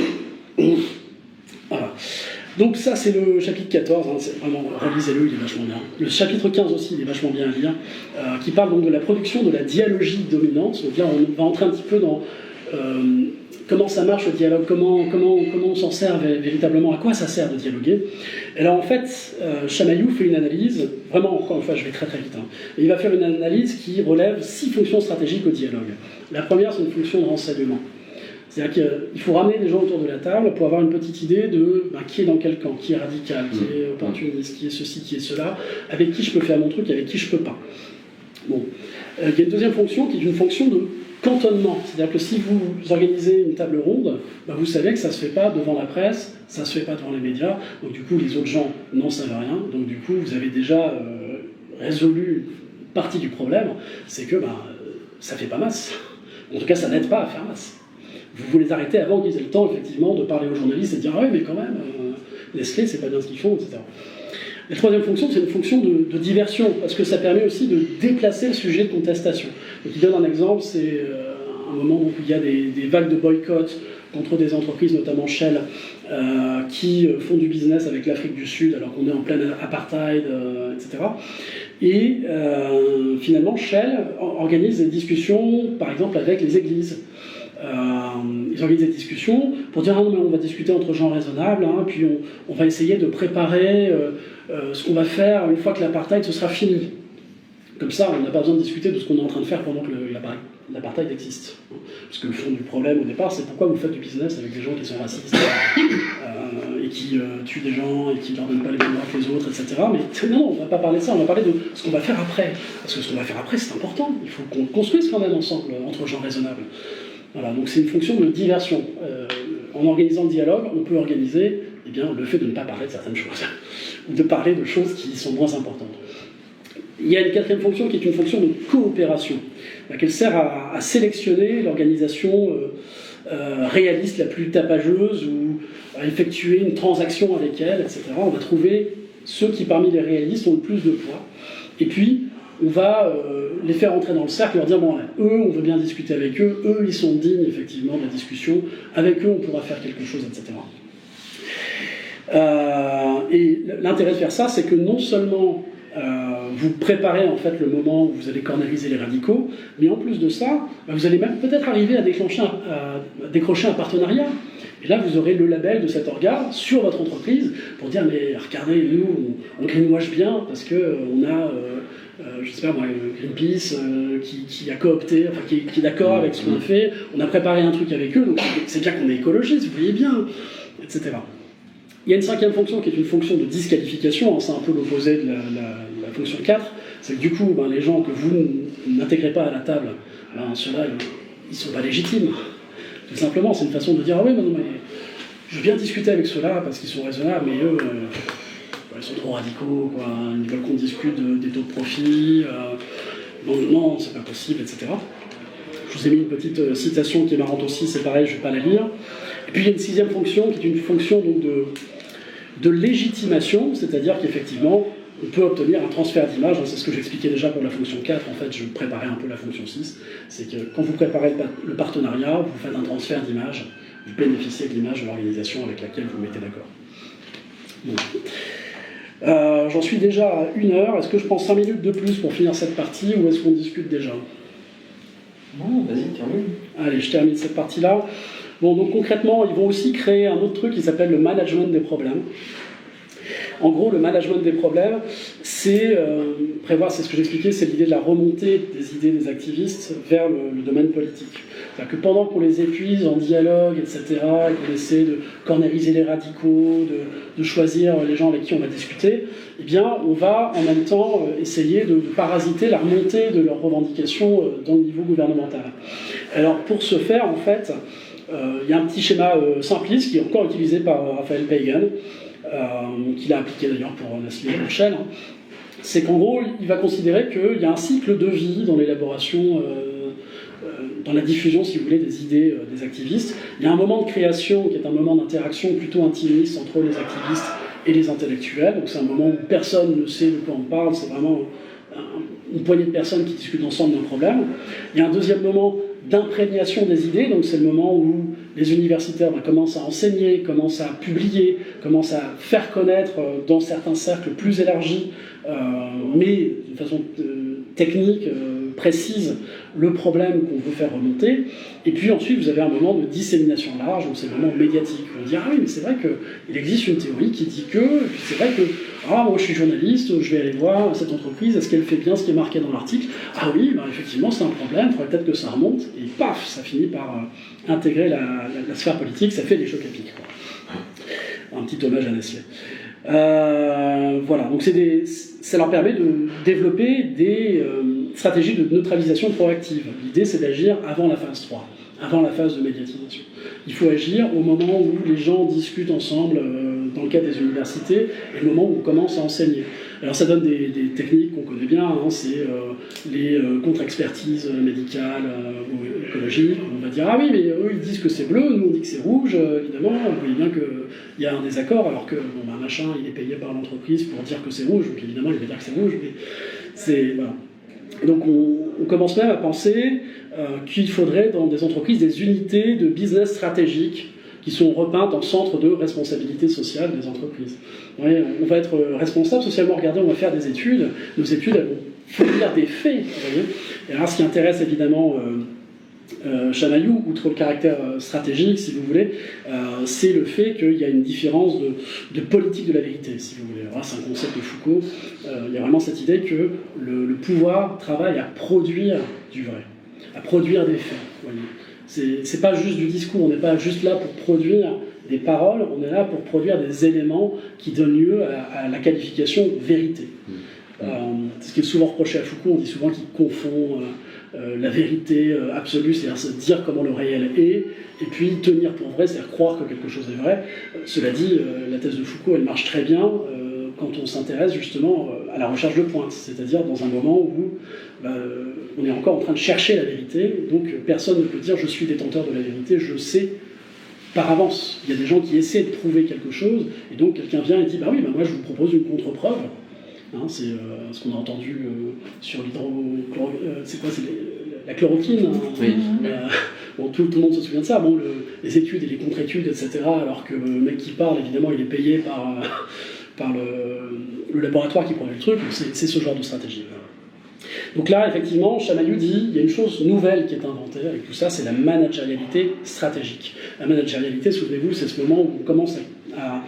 Voilà. Donc ça, c'est le chapitre 14, hein, c'est vraiment, relisez-le, il est vachement bien. Le chapitre 15 aussi, il est vachement bien à lire, qui parle donc de la production de la dialogie dominante. Donc là, on va entrer un petit peu dans comment ça marche le dialogue, comment on s'en sert véritablement, à quoi ça sert de dialoguer. Et là, en fait, Chamaillou fait une analyse, vraiment, encore une fois, je vais très très vite, hein, et il va faire une analyse qui relève 6 fonctions stratégiques au dialogue. La première, c'est une fonction de renseignement. C'est-à-dire qu'il faut ramener les gens autour de la table pour avoir une petite idée de qui est dans quel camp, qui est radical, qui est opportuniste, qui est ceci, qui est cela, avec qui je peux faire mon truc, avec qui je peux pas. Bon. Il y a une deuxième fonction qui est une fonction de cantonnement. C'est-à-dire que si vous organisez une table ronde, vous savez que ça ne se fait pas devant la presse, ça ne se fait pas devant les médias, donc du coup les autres gens n'en savent rien, donc du coup vous avez déjà résolu une partie du problème, c'est que ça ne fait pas masse. En tout cas, ça n'aide pas à faire masse. Vous les arrêtez avant qu'ils aient le temps, effectivement, de parler aux journalistes et de dire « Ah oui, mais quand même, Nestlé, c'est pas bien ce qu'ils font, etc. » La troisième fonction, c'est une fonction de diversion, parce que ça permet aussi de déplacer le sujet de contestation. Donc, il donne un exemple, c'est un moment où il y a des vagues de boycott contre des entreprises, notamment Shell, qui font du business avec l'Afrique du Sud, alors qu'on est en plein apartheid, etc. Et finalement, Shell organise des discussions, par exemple, avec les églises. Ils organisent des discussions pour dire ah non mais on va discuter entre gens raisonnables, hein, puis on va essayer de préparer ce qu'on va faire une fois que l'apartheid ce sera fini. Comme ça, on n'a pas besoin de discuter de ce qu'on est en train de faire pendant que l'apartheid existe. Parce que le fond du problème au départ, c'est pourquoi vous faites du business avec des gens qui sont racistes et qui tuent des gens et qui ne leur donnent pas les mêmes droits que les autres, etc. Mais non, on ne va pas parler de ça, on va parler de ce qu'on va faire après. Parce que ce qu'on va faire après, c'est important. Il faut qu'on construise quand même ensemble, entre gens raisonnables. Voilà, donc c'est une fonction de diversion. En organisant le dialogue, on peut organiser le fait de ne pas parler de certaines choses, ou de parler de choses qui sont moins importantes. Il y a une quatrième fonction qui est une fonction de coopération, laquelle sert à sélectionner l'organisation réaliste la plus tapageuse, ou à effectuer une transaction avec elle, etc. On va trouver ceux qui, parmi les réalistes, ont le plus de poids. Et puis, on va les faire entrer dans le cercle, leur dire bon, eux, on veut bien discuter avec eux, eux, ils sont dignes effectivement de la discussion, avec eux, on pourra faire quelque chose, etc. Et l'intérêt de faire ça, c'est que non seulement vous préparez en fait le moment où vous allez cornériser les radicaux, mais en plus de ça, vous allez même peut-être arriver à décrocher un partenariat. Et là, vous aurez le label de cet organe sur votre entreprise pour dire mais regardez, nous, on greenwash bien parce qu'on a je sais pas moi, Greenpeace qui a coopté, enfin qui est d'accord avec ce qu'on a fait, on a préparé un truc avec eux, donc c'est bien qu'on est écologiste, vous voyez bien, etc. Il y a une cinquième fonction qui est une fonction de disqualification, hein, c'est un peu l'opposé de la fonction 4, c'est que du coup, les gens que vous n'intégrez pas à la table, ceux-là, ils ne sont pas légitimes. Tout simplement, c'est une façon de dire ah oui, mais non, mais je veux bien discuter avec ceux-là parce qu'ils sont raisonnables, mais eux, ils sont trop radicaux, quoi. Ils veulent qu'on discute des taux de profit, non, c'est pas possible, etc. Je vous ai mis une petite citation qui est marrante aussi, c'est pareil, je ne vais pas la lire. Et puis il y a une sixième fonction qui est une fonction donc, de légitimation, c'est-à-dire qu'effectivement, on peut obtenir un transfert d'image, c'est ce que j'expliquais déjà pour la fonction 4, en fait je préparais un peu la fonction 6, c'est que quand vous préparez le partenariat, vous faites un transfert d'image, vous bénéficiez de l'image de l'organisation avec laquelle vous vous mettez d'accord. J'en suis déjà à 1 heure, est-ce que je prends 5 minutes de plus pour finir cette partie ou est-ce qu'on discute déjà? Non, vas-y, termine. Allez, je termine cette partie-là. Bon, donc concrètement, ils vont aussi créer un autre truc qui s'appelle le management des problèmes. En gros, le management des problèmes, c'est prévoir, c'est ce que j'expliquais, c'est l'idée de la remontée des idées des activistes vers le domaine politique. C'est-à-dire que pendant qu'on les épuise en dialogue, etc., et qu'on essaie de cornériser les radicaux, de choisir les gens avec qui on va discuter, eh bien, on va en même temps essayer de parasiter la remontée de leurs revendications dans le niveau gouvernemental. Alors, pour ce faire, en fait, il y a un petit schéma simpliste qui est encore utilisé par Raphaël Pagan, qu'il a appliqué d'ailleurs pour Nestlé et Shell, hein. C'est qu'en gros, il va considérer qu'il y a un cycle de vie dans l'élaboration, dans la diffusion, si vous voulez, des idées des activistes. Il y a un moment de création qui est un moment d'interaction plutôt intimiste entre les activistes et les intellectuels, donc c'est un moment où personne ne sait de quoi on parle, c'est vraiment une poignée de personnes qui discutent ensemble d'un problème. Il y a un deuxième moment d'imprégnation des idées, donc c'est le moment où les universitaires commencent à enseigner, commencent à publier, commencent à faire connaître dans certains cercles plus élargis, mais de façon technique, précise, le problème qu'on veut faire remonter. Et puis ensuite, vous avez un moment de dissémination large, donc c'est le moment médiatique. On dit, ah oui, mais c'est vrai qu'il existe une théorie qui dit que, et puis c'est vrai que, moi je suis journaliste, je vais aller voir cette entreprise, est-ce qu'elle fait bien ce qui est marqué dans l'article? Ah oui, effectivement, c'est un problème, il faudrait peut-être que ça remonte, et paf, ça finit par intégrer la sphère politique, ça fait des chocs à pic, quoi. Un petit hommage à Nestlé. Voilà, donc ça leur permet de développer des stratégies de neutralisation proactive. L'idée, c'est d'agir avant la phase 3, avant la phase de médiatisation. Il faut agir au moment où les gens discutent ensemble dans le cadre des universités et le moment où on commence à enseigner. Alors ça donne des techniques qu'on connaît bien, hein, c'est les contre-expertises médicales ou écologiques. On va dire ah oui mais eux ils disent que c'est bleu, nous on dit que c'est rouge, évidemment, vous voyez bien qu'il y a un désaccord alors que bon, bah, machin il est payé par l'entreprise pour dire que c'est rouge, donc évidemment il va dire que c'est rouge, mais c'est... Voilà. Donc on commence même à penser qu'il faudrait dans des entreprises des unités de business stratégiques qui sont repeintes en centre de responsabilité sociale des entreprises. Ouais, on va être responsable socialement, regardez, on va faire des études, nos études elles vont fournir des faits. Vous voyez. Et alors ce qui intéresse évidemment Chamaillou, outre le caractère stratégique, si vous voulez, c'est le fait qu'il y a une différence de politique de la vérité, si vous voulez. Alors, c'est un concept de Foucault. Il y a vraiment cette idée que le pouvoir travaille à produire du vrai, à produire des faits. Vous voyez. C'est pas juste du discours, on n'est pas juste là pour produire des paroles, on est là pour produire des éléments qui donnent lieu à la qualification vérité. Ce qui est souvent reproché à Foucault, on dit souvent qu'il confond la vérité absolue, c'est-à-dire se dire comment le réel est, et puis tenir pour vrai, c'est-à-dire croire que quelque chose est vrai. Cela dit, la thèse de Foucault, elle marche très bien quand on s'intéresse justement à la recherche de pointes, c'est-à-dire dans un moment où on est encore en train de chercher la vérité, donc personne ne peut dire je suis détenteur de la vérité, je sais par avance. Il y a des gens qui essaient de prouver quelque chose, et donc quelqu'un vient et dit bah oui, bah moi je vous propose une contre-preuve. Hein, c'est ce qu'on a entendu sur c'est quoi, c'est la chloroquine. Hein, oui. Bon, tout le monde se souvient de ça. Bon, les études et les contre-études, etc. Alors que le mec qui parle, évidemment, il est payé par le laboratoire qui produit le truc. C'est ce genre de stratégie. Donc là, effectivement, Chamaillou dit il y a une chose nouvelle qui est inventée avec tout ça, c'est la managérialité stratégique. La managérialité, souvenez-vous, c'est ce moment où on commence à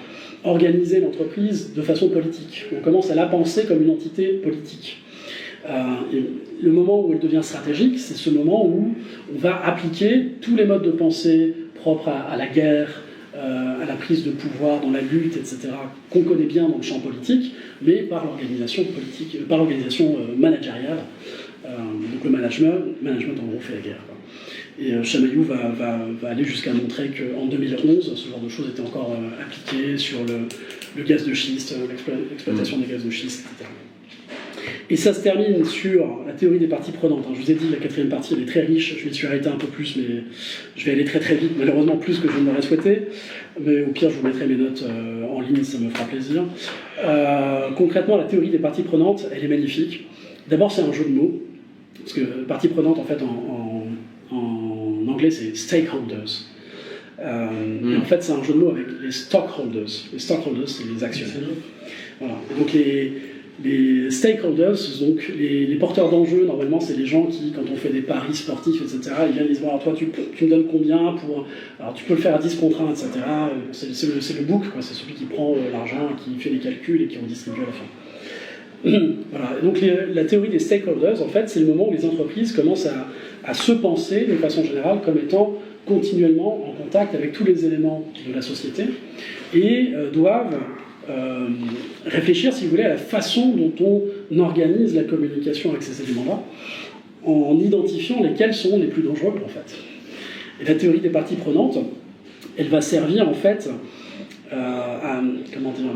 organiser l'entreprise de façon politique. On commence à la penser comme une entité politique. Et le moment où elle devient stratégique, c'est ce moment où on va appliquer tous les modes de pensée propres à la guerre, à la prise de pouvoir dans la lutte, etc., qu'on connaît bien dans le champ politique, mais par l'organisation politique, par l'organisation managériale. Donc le management en gros fait la guerre. Quoi. Et Chamaillou va aller jusqu'à montrer qu'en 2011, ce genre de choses était encore appliqué sur le gaz de schiste, l'exploitation des gaz de schiste, etc. Et ça se termine sur la théorie des parties prenantes. Je vous ai dit, la quatrième partie, elle est très riche. Je m'y suis arrêté un peu plus, mais je vais aller très très vite. Malheureusement, plus que je ne l'aurais souhaité. Mais au pire, je vous mettrai mes notes en ligne, ça me fera plaisir. Concrètement, la théorie des parties prenantes, elle est magnifique. D'abord, c'est un jeu de mots. Parce que partie prenante, en fait, en anglais, c'est stakeholders. Et en fait, c'est un jeu de mots avec les stockholders. Les stockholders, c'est les actionnaires. Voilà. Et donc, les stakeholders, donc les porteurs d'enjeux, normalement, c'est les gens qui, quand on fait des paris sportifs, etc., ils viennent, ils disent, bon, alors toi, tu me donnes combien pour... Alors, tu peux le faire à 10 contre 1, etc. C'est le book, quoi. C'est celui qui prend l'argent, qui fait les calculs et qui redistribue à la fin. Voilà. Donc, la théorie des stakeholders, en fait, c'est le moment où les entreprises commencent à se penser, de façon générale, comme étant continuellement en contact avec tous les éléments de la société et doivent réfléchir, si vous voulez, à la façon dont on organise la communication avec ces éléments-là, en identifiant lesquels sont les plus dangereux, en fait. Et la théorie des parties prenantes, elle va servir, en fait, comment dire...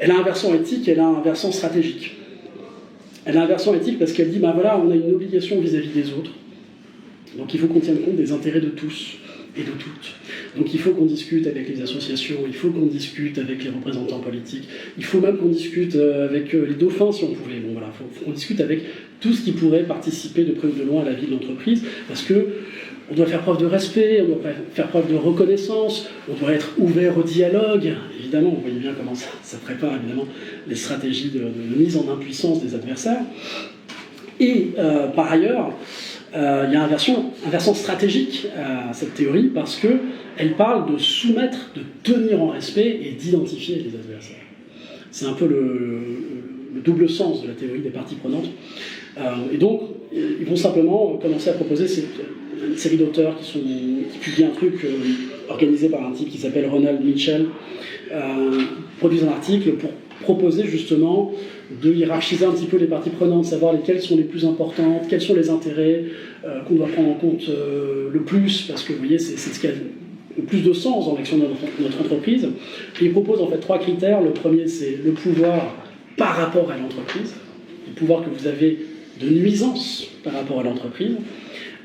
Elle a un versant éthique, elle a un versant stratégique. Elle a un versant éthique parce qu'elle dit, ben voilà, on a une obligation vis-à-vis des autres, donc il faut qu'on tienne compte des intérêts de tous et de toutes. Donc il faut qu'on discute avec les associations, il faut qu'on discute avec les représentants politiques, il faut même qu'on discute avec les dauphins si on pouvait. Bon voilà, faut qu'on discute avec tout ce qui pourrait participer de près ou de loin à la vie de l'entreprise, parce que on doit faire preuve de respect, on doit faire preuve de reconnaissance, on doit être ouvert au dialogue. Évidemment, vous voyez bien comment ça prépare évidemment les stratégies de mise en impuissance des adversaires. Et par ailleurs, il y a un versant stratégique à cette théorie parce qu'elle parle de soumettre, de tenir en respect et d'identifier les adversaires. C'est un peu le double sens de la théorie des parties prenantes. Et donc, ils vont simplement commencer à proposer une série d'auteurs qui publient un truc organisé par un type qui s'appelle Ronald Mitchell, produisent un article pour proposer justement de hiérarchiser un petit peu les parties prenantes, savoir lesquelles sont les plus importantes, quels sont les intérêts qu'on doit prendre en compte le plus, parce que vous voyez, c'est ce qui a le plus de sens dans l'action de notre entreprise. Et il propose en fait 3 critères. Le premier, c'est le pouvoir par rapport à l'entreprise, le pouvoir que vous avez de nuisance par rapport à l'entreprise,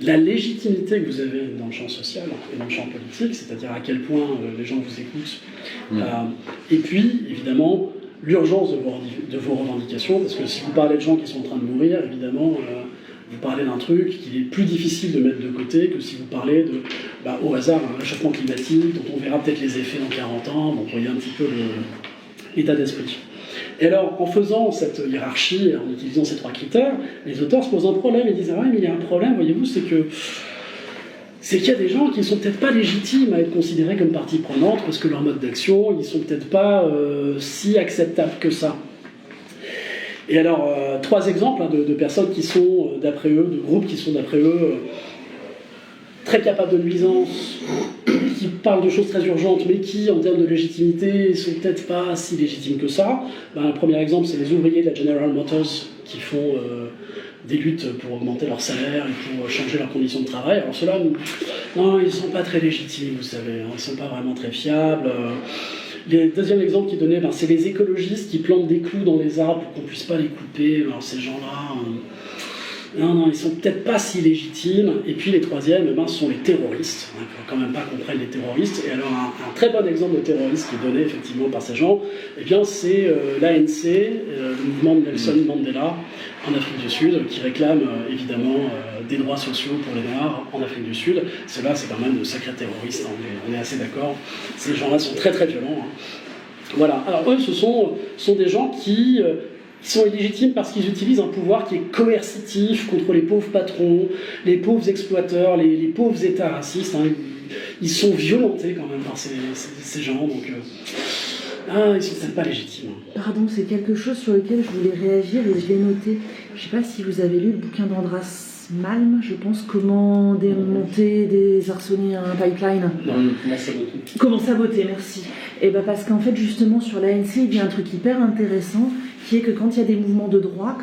la légitimité que vous avez dans le champ social et dans le champ politique, c'est-à-dire à quel point les gens vous écoutent, et puis évidemment l'urgence de vos revendications, parce que si vous parlez de gens qui sont en train de mourir, évidemment vous parlez d'un truc qu'il est plus difficile de mettre de côté que si vous parlez de, au hasard, un réchauffement climatique dont on verra peut-être les effets dans 40 ans, donc vous voyez un petit peu l'état d'esprit. Et alors, en faisant cette hiérarchie, en utilisant ces 3 critères, les auteurs se posent un problème et disent « Ah ouais, mais il y a un problème, voyez-vous, c'est qu'il y a des gens qui ne sont peut-être pas légitimes à être considérés comme partie prenante parce que leur mode d'action, ils ne sont peut-être pas si acceptables que ça. » Et alors, 3 exemples de personnes qui sont, d'après eux, de groupes qui sont, d'après eux, très capables de nuisance, qui parlent de choses très urgentes, mais qui, en termes de légitimité, ne sont peut-être pas si légitimes que ça. Un premier exemple, c'est les ouvriers de la General Motors qui font des luttes pour augmenter leur salaire et pour changer leurs conditions de travail. Alors ceux-là, non, ils ne sont pas très légitimes, vous savez, ils ne sont pas vraiment très fiables. Le deuxième exemple qui est donné, c'est les écologistes qui plantent des clous dans les arbres pour qu'on ne puisse pas les couper. Alors ces gens-là... non, ils sont peut-être pas si légitimes. Et puis les troisièmes, ce sont les terroristes. Il ne faut quand même pas qu'on prenne les terroristes. Et alors un très bon exemple de terroriste qui est donné effectivement par ces gens, c'est l'ANC, le mouvement de Nelson Mandela en Afrique du Sud, qui réclame évidemment des droits sociaux pour les Noirs en Afrique du Sud. Ceux-là, c'est quand même de sacrés terroristes, on est assez d'accord. Ces gens-là sont très très violents. Voilà. Alors eux, ce sont des gens qui sont illégitimes parce qu'ils utilisent un pouvoir qui est coercitif contre les pauvres patrons, les pauvres exploiteurs, les pauvres États racistes. Ils sont violentés quand même par ces gens, donc ils sont peut-être pas légitimes. Pardon, c'est quelque chose sur lequel je voulais réagir et je l'ai noté. Je ne sais pas si vous avez lu le bouquin d'Andras Malm, je pense, comment démonter, désarçonner un pipeline. Non, comment saboter. Comment saboter, merci. Et parce qu'en fait, justement, sur l'ANC, il y a un truc hyper intéressant, qui est que quand il y a des mouvements de droit,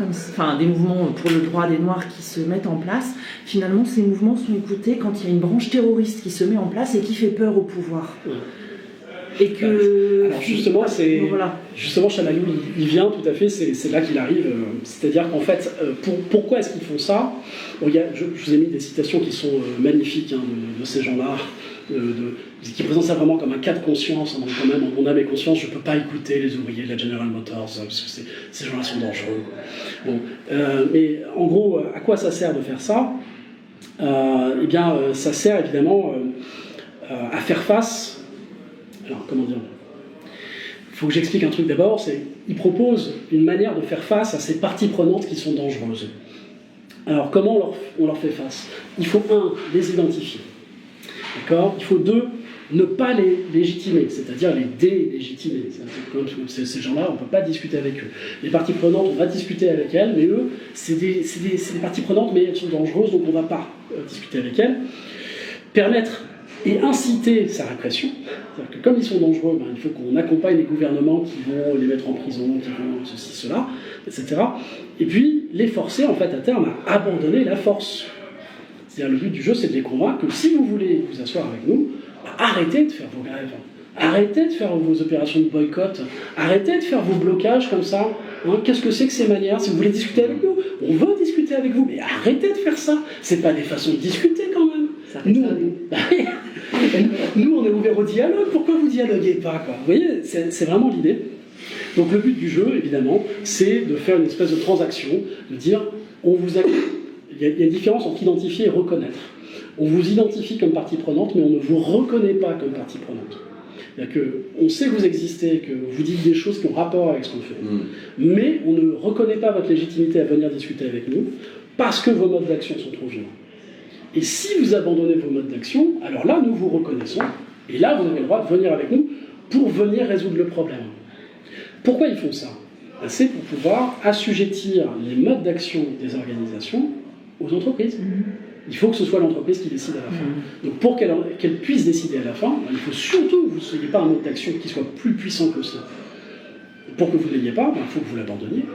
des mouvements pour le droit des Noirs qui se mettent en place, finalement, ces mouvements sont écoutés quand il y a une branche terroriste qui se met en place et qui fait peur au pouvoir. Ouais. Et que... Alors justement, justement Chamayou, il vient tout à fait, c'est là qu'il arrive. C'est-à-dire qu'en fait, pourquoi est-ce qu'ils font ça? Je vous ai mis des citations qui sont magnifiques de ces gens-là, qui présentent ça vraiment comme un cas de conscience. Donc quand même, en mon âme et conscience, je ne peux pas écouter les ouvriers de la General Motors, parce que ces gens-là sont dangereux. Bon, mais en gros, à quoi ça sert de faire ça? Ça sert évidemment à faire face... Alors, comment dire? Il faut que j'explique un truc d'abord, il propose une manière de faire face à ces parties prenantes qui sont dangereuses. Alors, comment on leur fait face? Il faut, 1, les identifier. D'accord? Il faut, 2, ne pas les légitimer, c'est-à-dire les délégitimer. Ces gens-là, on ne peut pas discuter avec eux. Les parties prenantes, on va discuter avec elles, mais eux, c'est des parties prenantes, mais elles sont dangereuses, donc on ne va pas discuter avec elles. Permettre et inciter sa répression. C'est-à-dire que comme ils sont dangereux, il faut qu'on accompagne les gouvernements qui vont les mettre en prison, qui vont ceci, cela, etc. Et puis les forcer en fait à terme à abandonner la force. C'est-à-dire le but du jeu, c'est de les convaincre que si vous voulez vous asseoir avec nous, arrêtez de faire vos grèves, arrêtez de faire vos opérations de boycott, arrêtez de faire vos blocages comme ça. Qu'est-ce que c'est que ces manières? Si vous voulez discuter avec nous, on veut discuter avec vous, mais arrêtez de faire ça. C'est pas des façons de discuter quand même. Nous, on est ouvert au dialogue, pourquoi vous dialoguez pas, quoi? Vous voyez, c'est vraiment l'idée. Donc le but du jeu, évidemment, c'est de faire une espèce de transaction, de dire, il y a une différence entre identifier et reconnaître. On vous identifie comme partie prenante, mais on ne vous reconnaît pas comme partie prenante. C'est-à-dire qu'on sait que vous existez, que vous dites des choses qui ont rapport avec ce qu'on fait, mais on ne reconnaît pas votre légitimité à venir discuter avec nous, parce que vos modes d'action sont trop violents. Et si vous abandonnez vos modes d'action, alors là, nous vous reconnaissons, et là, vous avez le droit de venir avec nous pour venir résoudre le problème. Pourquoi ils font ça? C'est pour pouvoir assujettir les modes d'action des organisations aux entreprises. Il faut que ce soit l'entreprise qui décide à la fin. Donc pour qu'elle puisse décider à la fin, il faut surtout que vous ne soyez pas un mode d'action qui soit plus puissant que ça. Pour que vous ne l'ayez pas, il faut que vous l'abandonniez.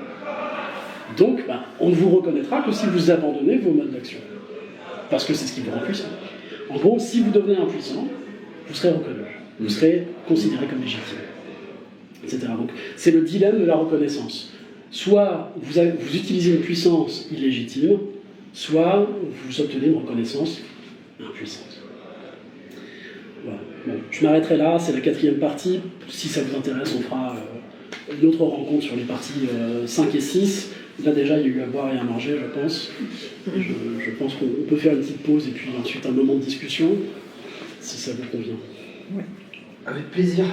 Donc, on ne vous reconnaîtra que si vous abandonnez vos modes d'action. Parce que c'est ce qui vous rend puissant. En gros, si vous devenez impuissant, vous serez reconnu. Vous serez considéré comme légitime. Etc. Donc, c'est le dilemme de la reconnaissance. Soit vous utilisez une puissance illégitime, soit vous obtenez une reconnaissance impuissante. Voilà. Bon, je m'arrêterai là, c'est la 4e partie. Si ça vous intéresse, on fera une autre rencontre sur les parties 5 et 6. Là déjà, il y a eu à boire et à manger, je pense. Je pense qu'on peut faire une petite pause et puis ensuite un moment de discussion, si ça vous convient. Avec plaisir.